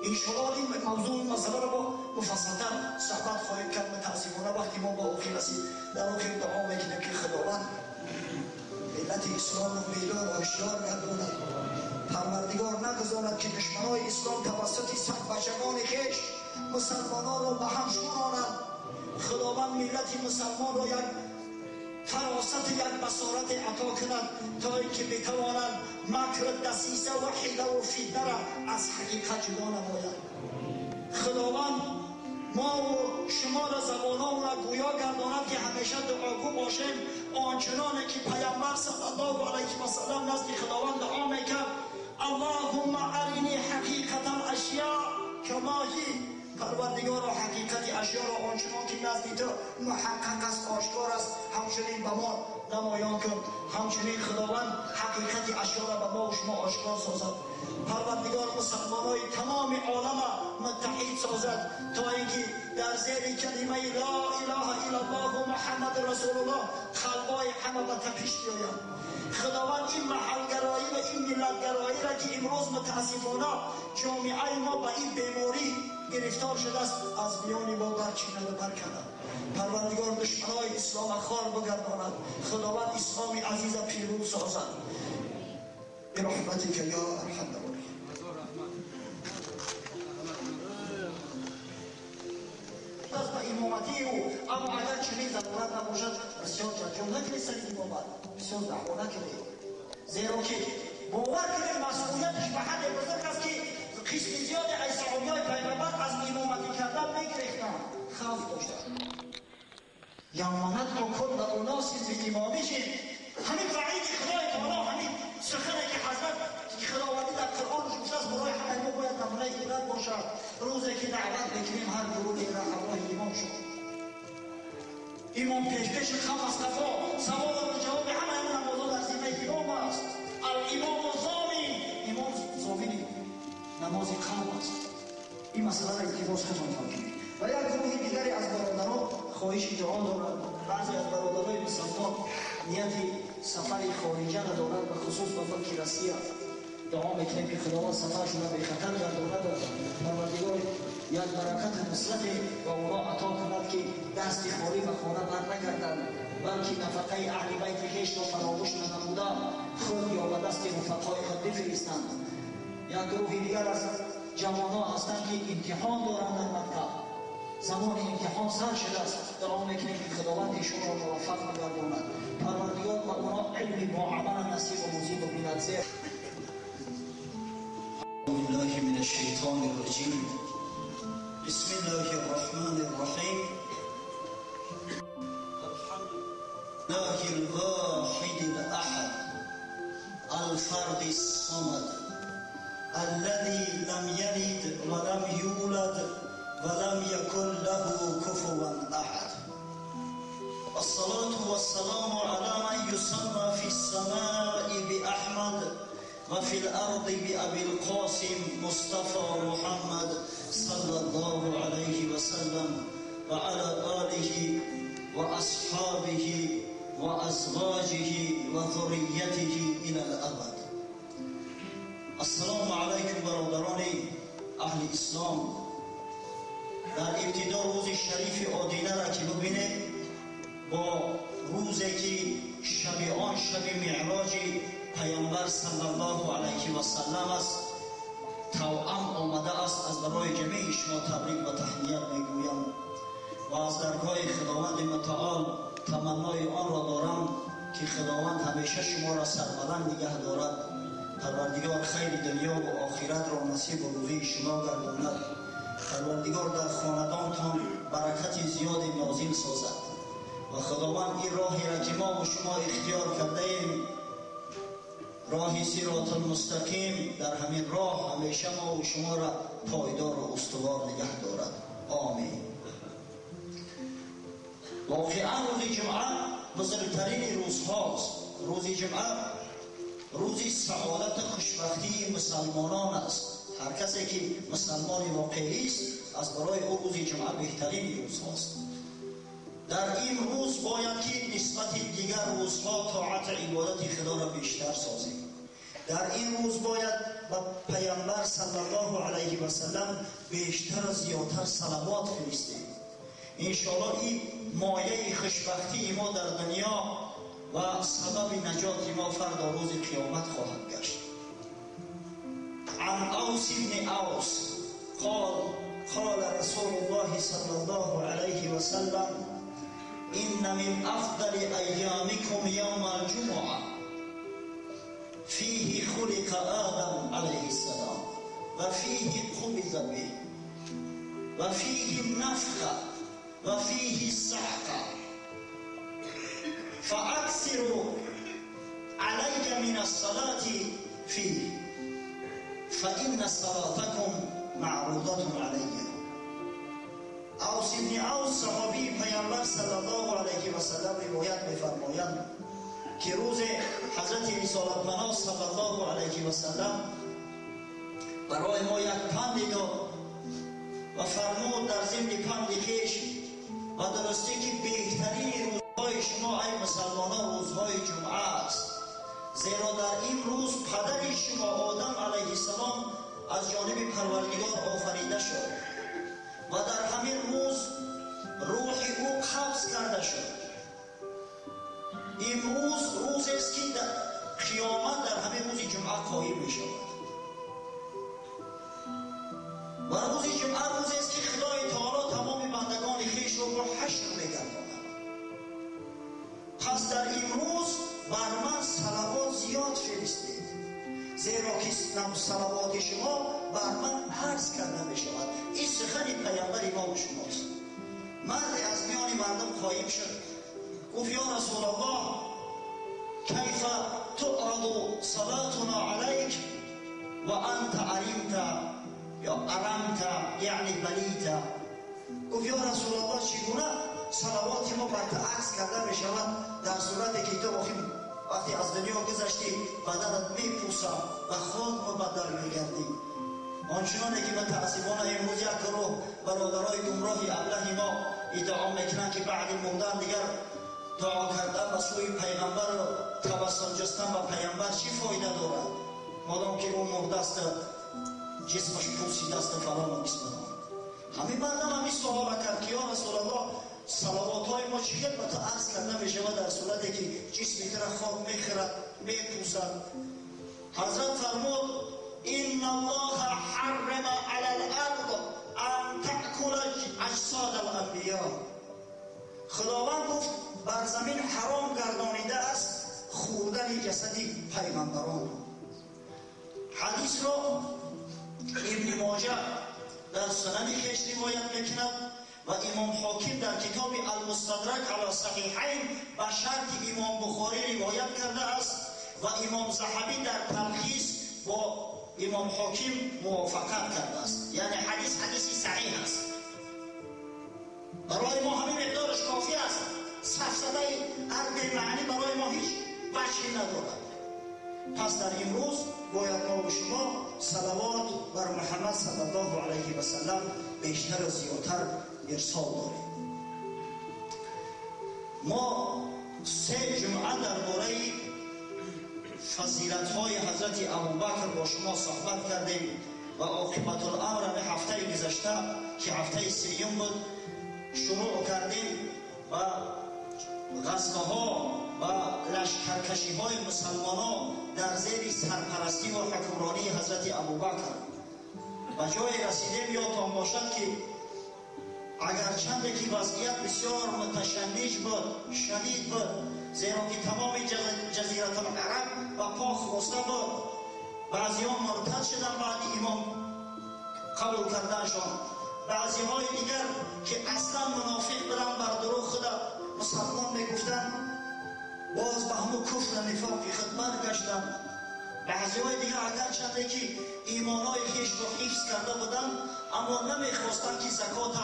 [SPEAKER 3] انشاءالله این موضوع این مسئله را با مفصل‌تر صحبت خواهیم کرد. متاسفانه وقتی ما با آخر رسید، در آخر دعا میکنیم که خداوند ملت اسلام رو بیدار و هوشیار گرداند، پروردگار نگذارد که دشمنان اسلام توسط صد بچگان خویش مسلمانان را به هم شوراند خداوند ملت مسلمان را یک فراست یک بصارت عطا کند تا اینکه بتوانند مکر دسیسه و حیله و فتنه را از حقیقت جدا نمایند. خداوند ما و شما را زبانان را گویا گرداند که همیشه دعاگو باشیم آنچنانه که پیامبر صلی الله علیه و سلم نزد خداوند دعا میکرد اللهم ارینی حقیقت الاشیاء کما هی. پروردگارا حقیقت اشیا را آنچنان که نزد تو محقق است آشکار است همچنین به ما نمایان کن. همچنین خداوند حقیقت اشیا را به ما و شما آشکار سازد. پروردگار مسلمانای تمام عالم متحد سازد تا اینکه در زیر کلمه لا اله الا الله و محمد رسول الله قلبای همه به تپش بیاید. خداوند این محلگرایی و این ملتگرایی را که امروز متاسفانه جامعه ما به این بیماری گرفتار شده است از میان ما برچینه و برکند. پروردگار دشمنای اسلام خار بگرداند. خداوند اسلام عزیز پیروز سازد برحمتک یا ارحم الراحمین. از به امامتی او اما اگر چنین ضرورت نباشد بسیار جمله کنید سر امامت بسیار دعوانه کنید، زیرا که باور کنید مسئولیتش به حد بزرگ است که قسم زیاد از صحابیای پیغمبر از امامتی کردن میگریختند، خوف داشتند. یمانت با کل اوناس به امامیشیم همین وعید خدای تعالی همین سخنه که حضرت خداوندی در قرآن گفته است برای همه ما باید نمونه عبرت باشد. روزی که دعوت بکنیم هر گروه را همراه امام شد. امام پیش خم از قفا سوال و جواب همه نمازها در ذمه امام است. الامام ضامن، امام ضامن نماز قوم است. این مسئله را اتباس خدمت کنید. و یک گروه دیگری از برادران خواهش دعا دارند. بعضی از برادرای مسلمان نیت سفر خارجه ندارند، به خصوص به فلک روسیه. دعا میکنیم که خداوند سفرشون را به خطر گرداند. پروردگار یک برکت مثبت و اونا عطا کند که دست خالی به خانه بر نگردند، بلکه نفقه اهل بیت خویش را فراموش ننموده خود یا به دست رفقای خود بفرستند. یک گروه دیگر از جوانان هستند که امتحان دارند در مکتب، زمان امتحان سر شده است. دعا میکنیم که خداوند ایشون را موفق بگرداند. پروردگار به اونا علم با عمل نصیب و مزید و بیند. بالله من الشيطان الرجيم بسم الله الرحمن الرحيم الله الواحد الأحد الفرد الصمد الذي لم يلد ولم يولد ولم يكن له كفوا أحد. والصلاة والسلام على من يسمى في السماء بأحمد وفي الأرض بأبي القاسم مصطفى محمد صلى الله عليه وسلم وعلى آله وأصحابه وأزواجه وذريته إلى الأبد. السلام عليكم برادران اهل اسلام. در ابتدا روز شریف آدینه را که ببینید با روزی که شب آن شب معراج پیامبر صلی الله علیه و سلم است توأم آمده است، از برای جمیع شما تبریک و تهنیت میگویم و از درگاه خداوند متعال تمنای آن را دارم که خداوند همیشه شما را سربلند نگه دارد. پروردگار خیر دنیا و آخرت را نصیب و روزی شما گرداند. پروردگار در خاندانتان برکت زیاد نازل سازد و خداوند این راهی را که ما و شما اختیار کرده ایم، راه صراط المستقیم، در همین راه همیشه ما و شما را پایدار و استوار نگه دارد. آمین. واقعا روز جمعه بزرگترین روزهاست. روز جمعه روزی سعادت و خوشبختی مسلمانان است. هر کسی که مسلمان واقعی است از برای او روز جمعه بهترین روز هاست. در این روز باید که نسبت دیگر روزها طاعت عبادت خدا را بیشتر سازیم. در این روز باید به پیامبر صلی الله علیه و سلم بیشتر و زیادتر صلوات فرستیم. انشاءالله این مایه خوشبختی ما در دنیا و سبب نجات ما فردا روز قیامت خواهد گشت. عن اوس بن اوس قال قال رسول الله صلى الله عليه وسلم إن من أفضل أيامكم يوم الجمعة فيه خلق آدم عليه السلام وفيه قبض به وفيه النفخ وفيه الصعق فأكثروا علي من الصلاة فيه فإن صلاتكم معروضة علي. اوس ابن اوس صحابی پیامبر صلی الله علیه و سلم روایت می‌فرمایند که روز حضرت رسالت پناه صلی الله علیه و سلم برای ما یک پند داد و فرمود در ضمن پند خویش و درستی که بهترین روزهای شما ای مسلمانان روزهای جمعه است، زیرا در این روز پدر شما آدم علیه السلام از جانب پروردگار آفریده شد و در همین روز روح او قبض کرده شد. امروز روز است که در قیامت در همین روز جمعه قایم می شود و روز جمعه روز است که خدای تعالی تمام بندگان خویش را با حشر می‌گرداند. پس در این روز بر من صلوات زیاد فرستید، زیرا که صلوات شما بر من عرض کرده می شود. این سخن پیامبر ما شماست. مرد از میان مردم قایم شد، گفت یا رسول الله کیف تعرض صلاتنا علیک و انت عرمت یا ارمت یعنی بلیت. گفت یا رسول الله چگونه صلوات ما بر تو عرض کرده می شود در صورتی که تو وقتی از دنیا گذشتی بدنت میپوسد و خود مبدل میگردی. آنچنانه که متاسفانه امروز یک گروه برادرای گمراه ابله ما ادعا میکنند که بعد موندن دیگر دعا کردن و سوی پیغمبر و توسل جستن به پیغمبر چی فایده دارد مادام که اون مرده است جسمش پوسیده است فلان و بسمنان. همین مردم همین سوال کرد که یا رسول الله صلوات های ما چیگر به تو عرض کرده می شود در صورتی که جسمی تر خواب میخورد میپوسد. حضرت فرمود ان الله حرم علی الارض ان تأکل اجساد الانبیاء. خداوند گفت بر زمین حرام گردانیده است خوردن جسدی پیغمبران. حدیث را ابن ماجه در سنن خویش روایت میکند و امام حاکم در کتاب المستدرک علی صحیحین به شرط امام بخاری روایت کرده است و امام ذهبی در تلخیص با امام حاکم موافقت کرده است. یعنی حدیث صحیح است. برای ما همین مقدارش کافی است. سفسده عرض معنی برای ما هیچ وجهی ندارد. پس در امروز باید ما و شما صلوات بر محمد صلی الله علیه و سلم بیشتر و زیادتر ارسال داریم. ما 3 جمعه درباره فضیلت‌های حضرت ابوبکر با شما صحبت کردیم و عاقبت الامر به هفته گذشته که هفته 3 بود شروع کردیم و غزوه‌ها و لشکرکشی‌های مسلمانان در زیر سرپرستی و حکمرانی حضرت ابوبکر و جای رسیدیم یادتان باشد که اگرچند که وضعیت بسیار متشنج بود، شدید بود، زیرا که تمام جزیره العرب و پا خسته بود، بعضیان مرتد شدن بعد امام قبول کردنشان، بعضی های دیگر که اصلا منافق بودن بر دروغ خود مسلمان میگفتن باز به همون کفر نفاقی خود برگشتن. بعضی های دیگر اگرچند که ایمانهای خویش را حفظ کرده بودن اما نمیخواستن که زکات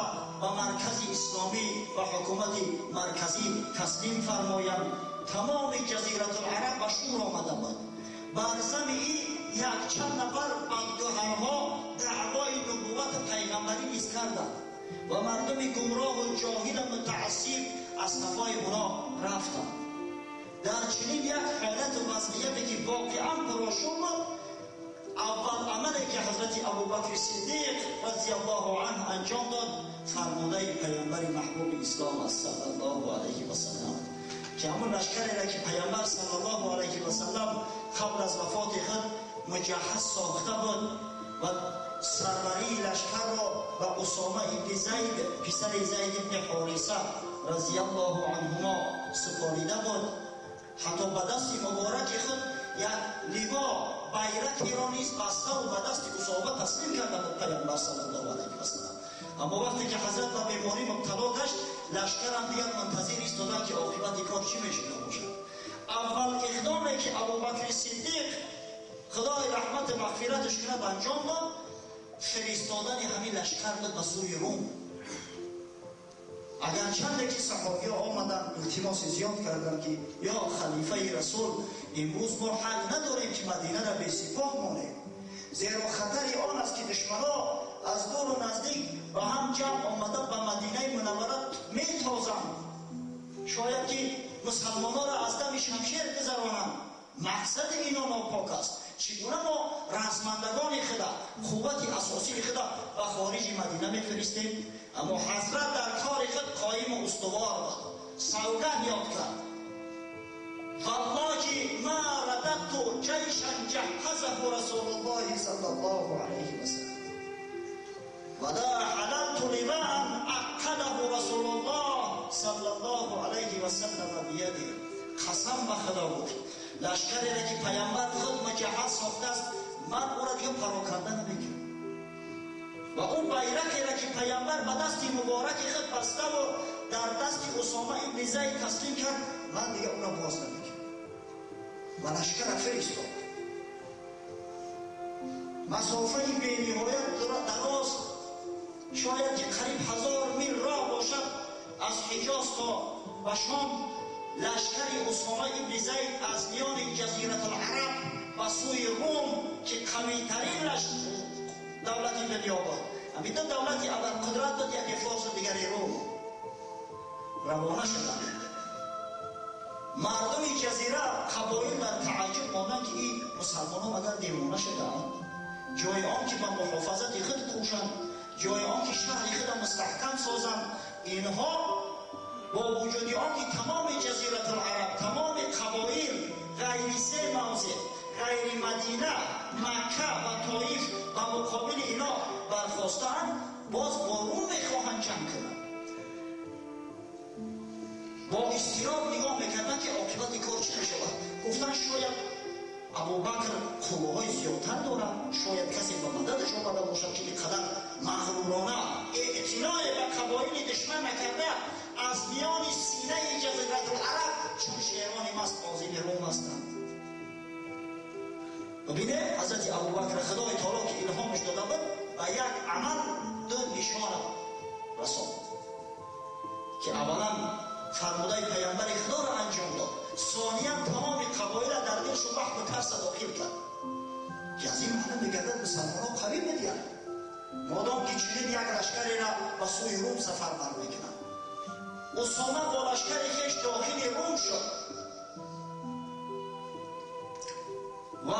[SPEAKER 3] و مرکز اسلامی و حکومت مرکزی تسلیم فرمایند. تمام جزیره العرب به شور آمده بود. بر زمین یک چند نفر بدگهرها دعوای نبوت پیغمبری نیز کردند و مردم گمراه و جاهل متعصب از صفای اونا رفتند. در چنین یک حالت و وضعیتی که واقعا پرآشوب بود، اول عملی که حضرت ابوبکر صدیق رضی الله عنه انجام داد فرمانده پیامبر محبوب اسلام است صلی الله علیه و سلم که همون لشکری را که پیامبر صلی الله علیه و سلم قبل از وفات خود مجهز ساخته بود و سروری لشکر را به اسامه ابن زید پسر زید ابن حارثه رضی الله عنهما سپاریده بود. حتی به دست مبارک خود یک لیوا بیرقی را نیز بسته و به دست اسامه تسلیم کرده بود پیامبر صلی الله علیه و سلم. اما وقتی که حضرت به بیماری مبتلا گشت، لشکر هم دیگر منتظر ایستادند که عاقبت کار چی میشه باشد. اول اقدامی که ابوبکر صدیق خدای رحمت مغفرتش کند انجام داد، فرستادن همین لشکر بود به سوی روم. اگر چند که صحابی ها آمدن التماس زیاد کردن که یا خلیفه رسول امروز ما حق نداریم که مدینه را به سپاه مانیم، زیرا خطر آن است که دشمنان از دور و نزدیک با هم جمع آمده به مدینه منوره میتازند، شاید که مسلمانان را از دم شمشیر بزرانند. مقصد اینا ناپاک است. چگونه ما رزمندگان خدا قوت اساسی خدا به خارج مدینه میفرستیم؟ اما حضرت در کار خود قایم و استوار بود. سوگند یاد کرد والله ما رددت جیشا جهزه رسول الله صلی الله علیه و سلم ولا حللت لواء عقده رسول الله صلی الله علیه و سلم بیده. قسم به خدا گفت لشکری را که پیامبر خود مجهز ساخته است من او را دیگه پراکنده نمیکنم، و اون بیرقی را که پیامبر به دست مبارک خود بسته و در دست اسامه ابن زید تسلیم کرد من دیگه اون را باز نمیکنم. و لشکر را فرستاد. مسافه بی نهایت دراز، شاید که قریب 1000 میل راه باشد از حجاز تا و شام. لشکر اسامه ابن زید از میان جزیره العرب و سوی روم که قوی ترین دولتی دنیا بود، همین دولتی اول قدرت بود، یکی فارس و دیگری روم، روانه شدند. مردم جزیره قبایل در تعجب ماندند که این مسلمانان اگر دیوانه شدند، جای آن که به محافظت خود کوشند، جای آن که شهر خود مستحکم سازند، اینها با وجودی آن که تمام جزیره العرب، تمام قبایل غیر 3 موضع، غیر مدینه، مکه و طائف و مقابل اینا برخواستند، باز با روم میخواهند جنگ کنند. با اضطراب نگاه میکردند که عاقبت کار چه شود. گفتند شاید ابوبکر قوه‌های زیادتر دارد، شاید کسی به مددش آمده باشد که قدر مغرورانه اعتنای به قبایل دشمن نکرده از میان سینه جزیره العرب چون شیران مست عازم روم هستند. ببینه حضرت ابوبکر خدای تعالی که الهامش داده بود و یک عمل 2 نشان رساند که اولا فرموده پیامبر خدا را انجام داد، ثانیا تمام قبایل در دلشون وقت و ترس داخل کرد که از این معنی میگردد مسلمانان قوی میدید مادام که چنین یک لشکری را به سوی روم سفر برمیکنند. اسامه با لشکری خیش داخل روم شد و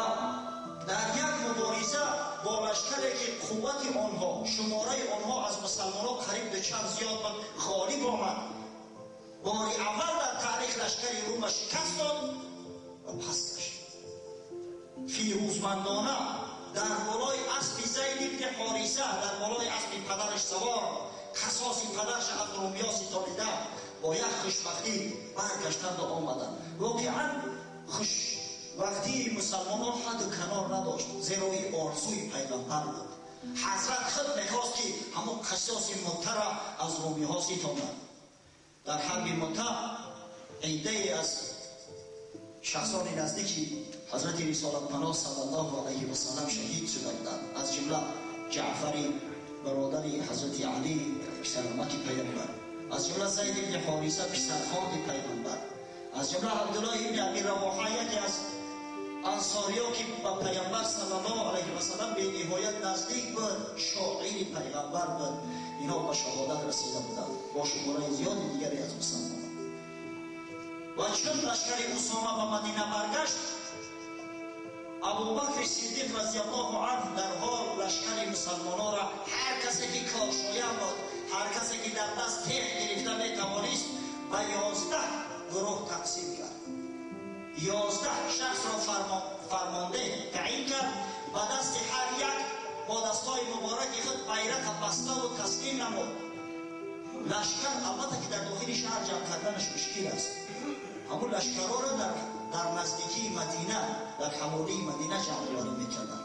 [SPEAKER 3] در یک مبارزه با لشکری که قوت آنها، شماره آنها از مسلمانان قریب به چند زیاد بود غالب آمد. باری اول در تاریخ لشکری روم شکست داد و پس گشت. فیروزمندانه در بالای اسب زید ابن حارثه، در بالای اسب پدرش سوار، قصاص پدرش از رومیا ستانیده، با یک خوشبختی برگشتند و آمدند. واقعا خوشبختی مسلمانان حد و کنار نداشت، زیرا این آرزوی پیغمبر بود. حضرت خود میخواست که همون قصاص مته را از رومی ها ستاند. در حرب مته عده از شخصان نزدیکی حضرت رسالت پناه صلی الله علیه و سلم شهید شده بودند، از جمله جعفری برادر حضرت علی پسر مکی پیامبر، از جمله زید بن حارثه پسر خالد پیغمبر، از جمله عبدالله ابن ابی رواحه یکی از انصاریا که به پیامبر صلی الله علیه و سلم به نهایت نزدیک بود، شاعر پیغمبر بود. اینا به شهادت رسیده بودند با شماره زیادی دیگری از مسلمانان. و چون لشکر اسامه به مدینه برگشت، ابوبکر صدیق رضی الله عنه در حال لشکر مسلمانان را هر کسی که کارشایان بود، هر کسی که در دست تیغ گرفته میتوانست به 11 گروه تقسیم کرد. 11 شخص را فرمانده تعیین کرد، به دست هر یک با دستای مبارک خود بیرق بسته و تسلیم نمود. لشکر البته که در داخل شهر جمع کردنش مشکل است. همون لشکرها را در نزدیکی مدینه، در حوالی مدینه جمع آوری میکردن.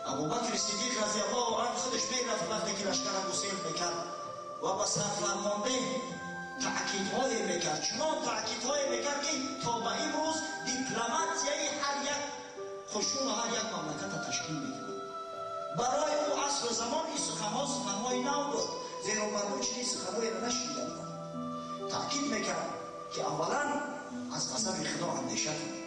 [SPEAKER 3] ابوبکر صدیق رضی الله عنه خودش میرفت وقتی که لشکر را گسیل میکرد و با سرفرمانده تأکیدهای میکرد، چنان تأکیدهای میکرد که تا به امروز دیپلماتیای هر یک خشون و هر یک مملکت تشکیل میدهد. برای او عصر زمان این سخنهای نو بود، زیرا مردم چنین سخنهایی را نشنیده بودند. تأکید میکرد که اولا از قسم خدا اندیشه کنید.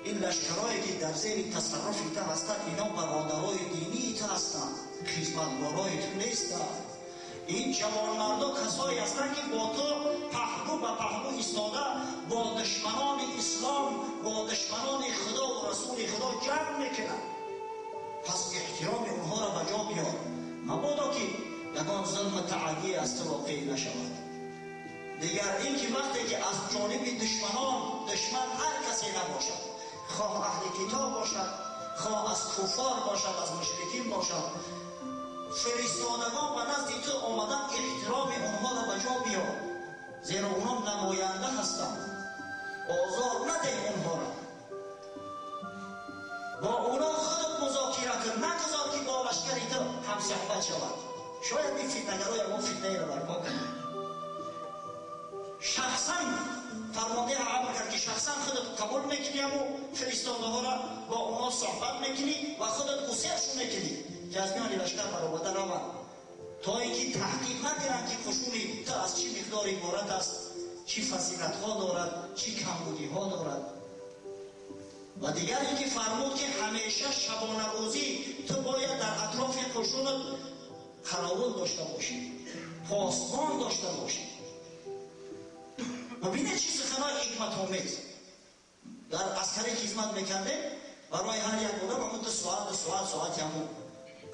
[SPEAKER 3] این لشکرهایی که در زیر تصرف تو هستند اینا برادرای دینی تو هستند، خدمتگارای تو نیستند. این جوان مردم کسایی هستند که با تو پهلو به پهلو ایستاده با دشمنان اسلام، با دشمنان خدا و رسول خدا جنگ میکنند. پس احترام اونها را به جا بیار، مبادا که یگان ظلم تعدی از تو واقع نشود. دیگر این که وقتی که از جانب دشمن هر کسی نباشد، خواه اهل کتاب باشد، خواه از کفار باشد، از مشرکین باشد، فرستادگان به نزد تو آمدن، احترام اونها را به جا بیار، زیرا اونها نماینده هستند. آزار نده اونها را، با اونا خودت مذاکره کن، نگذار که با لشکری تو هم صحبت شود. شاید این فتنه‌گرای ما فتنه را برپا کنند. شخصا فرمانده عمل کرد که شخصا خودت قبول میکنی و فرستاده ها را با اونا صحبت میکنی و خودت گسیلشون میکنی که از میان لشکر برآورده روند، تا اینکه تحقیق نکنند که خشونی تو از چی مقدار عبارت است، چی فضیلت ها دارد، چی کمبودی ها دارد. و دیگر اینکه فرمود که همیشه شبانه روزی تو باید در اطراف خشونت قراول داشته باشی، پاسبان داشته باشی. ببینید چی سخنهای حکمت آمیز در عسکری که خدمت میکرده، برای هر یک آدم همون دو ساعت همون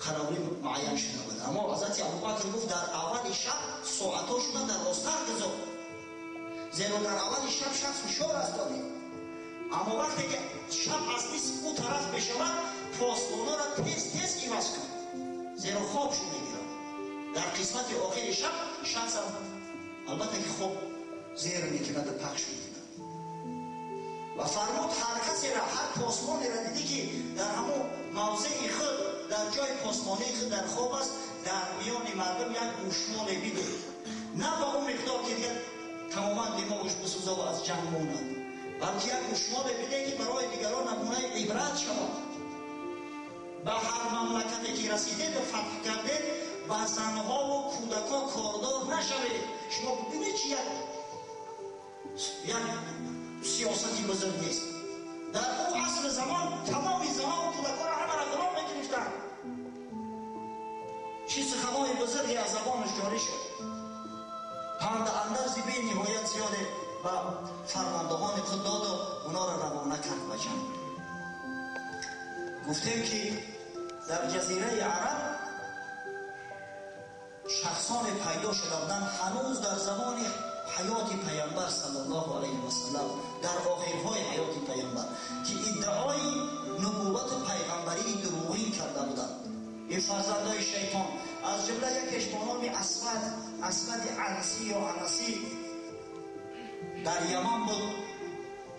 [SPEAKER 3] قراولی معین شده بود. اما حضرت ابوبکر گفت در اول شب ساعتها شده در راستر گذار، زیرا در اول شب شخص فشار است داری. اما وقتی که شب از نصف او طرف بشود، پاسبانا را تیز عوض کن، زیرا خوابشون میگیرن. در قسمت آخر شب شخص البته که خوب زیر میکنند و پخش میکنند. و فرمود هر کسی را، هر پاسبانی را دیدی که در همون موضع خود، در جای پاسبانی خود در خواب است، در میان مردم یک گوشمال بیده، نه با اون مقدار که دیگر تماما دماغش بسوزه و از جنگ موند، بلکه یک گوشمال بیده که برای دیگران نمونه عبرت شود. به هر مملکتی که رسیده به فتح کرده، به زنها و کودکا کاردار نشوه. شما ببینید چی یک سیاستی بزرگ نیست. در اون عصر زمان تمام زنها و کودکا را همه را غلام میگرفتند. چی سخنهای بزرگی از زبانش جاری شد. پند اندرزی به نهایت زیاده و فرماندهان خود داد و اونا را روانه کرد به جنگ. گفتیم که در جزیره عرب شخصان پیدا شده بودند هنوز در زمان حیات پیامبر صلی الله علیه و سلم، در آخرهای حیات پیامبر، که ادعای نبوت پیغمبری دروغین کرده بودند. این فرزندای شیطان، از جمله یکیش با نام اسود عنسی یا انسی در یمن بود.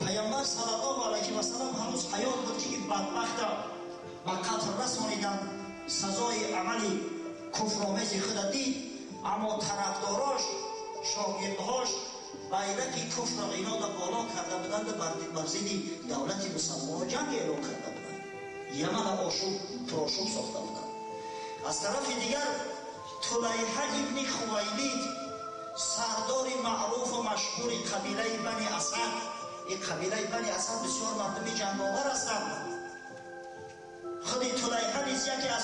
[SPEAKER 3] پیامبر صلی الله علیه و سلم هنوز حیات بود که این بدبخت به قتل رسانیدند، سزای عملی کفرآمیز خود دید. اما طرفداراش، شاگردهاش بیرق کفر و اینا را بالا کرده بودند، بر ضد دولت مسلمان جنگ اعلان کرده بودند، یمن پرآشوب ساخته بودند. از طرف دیگر طلیحه ابن خویلد، سردار معروف و مشهور قبیله بنی اسد. این قبیله بنی اسد بسیار مردمی جنگاور هستند. خود طلیحه نیز یکی از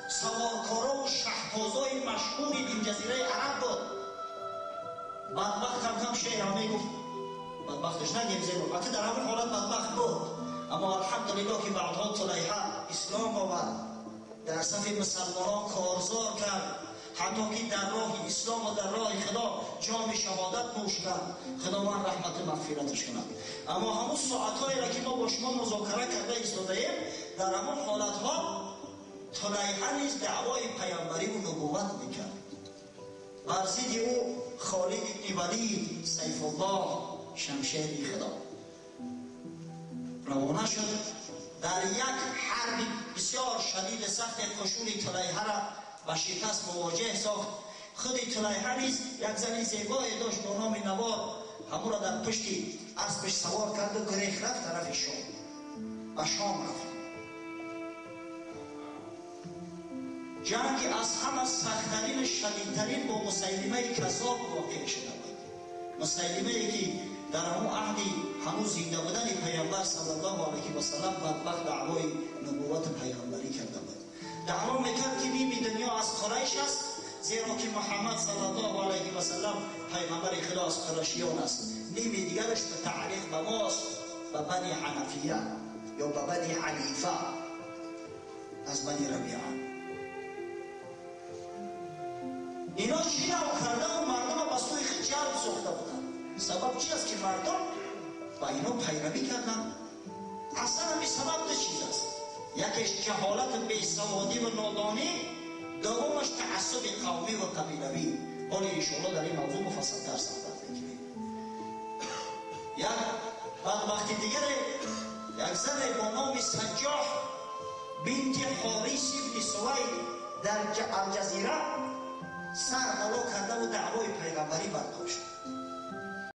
[SPEAKER 3] سوارکارا و شهبازای مشهور این جزیره عرب بود. بدبخت کم شعر همه گفت، بدبختش نگیم زیرا وقتی در همین حالت بدبخت بود، اما الحمدلله که بعدها طلیحه اسلام آورد، در صف مسلمانان کارزار کرد، حتی که در راه اسلام و در راه خدا جام شهادت نوش کرد. خداوند رحمت مغفرتش کند. اما همون ساعتهایی را که ما با شما مذاکره کرده ایستاده ایم، در همون حالتها طلیحه نیز دعوای پیامبری و نبوت میکرد. بر ضد او خالد ابن ولید سیف الله شمشیر خدا روانه شد. در یک حرب بسیار شدید سخت خشون طلیحه را با شکست مواجه ساخت. خود طلیحه نیز یک زن زیبایی داشت با نام نوار، همون را در پشت اسبش سوار کرد و گریخت رفت طرف شام و شام رفت. جنگ از همه سخت‌ترین شدیدترین با مسیلمه کذاب واقع شده بود. مسیلمه که در همون عهدی هنوز زنده بودن پیامبر صلی الله علیه و سلم بدبخت دعوای نبوت پیامبری کرده بود. دعوا میکرد که نیم دنیا از قریش است، زیرا که محمد صلی الله علیه و سلم پیغمبر خدا از قریشیان است. نیم دیگرش به تعلیق به ماست، به بنی حنفیه یا به بنی حنیفه از بنی ربیعه. اینا چی نو کرده و مردم با سوی خود جلب ساخته بودن. سبب چی است که مردم با اینا پیروی کردن؟ اصلا همی سبب دو چیز است. یکیش جهالت بیسوادی و نادانی، دومش تعصب قومی و قبیلوی. حالی انشاءالله در این موضوع مفصل‌تر صحبت می‌کنیم. یک بدبختی دیگر، یک زن با نام سجاح بنت حارث بن سوید در الجزیره سر بالا کرده و دعوای پیغمبری برداشت.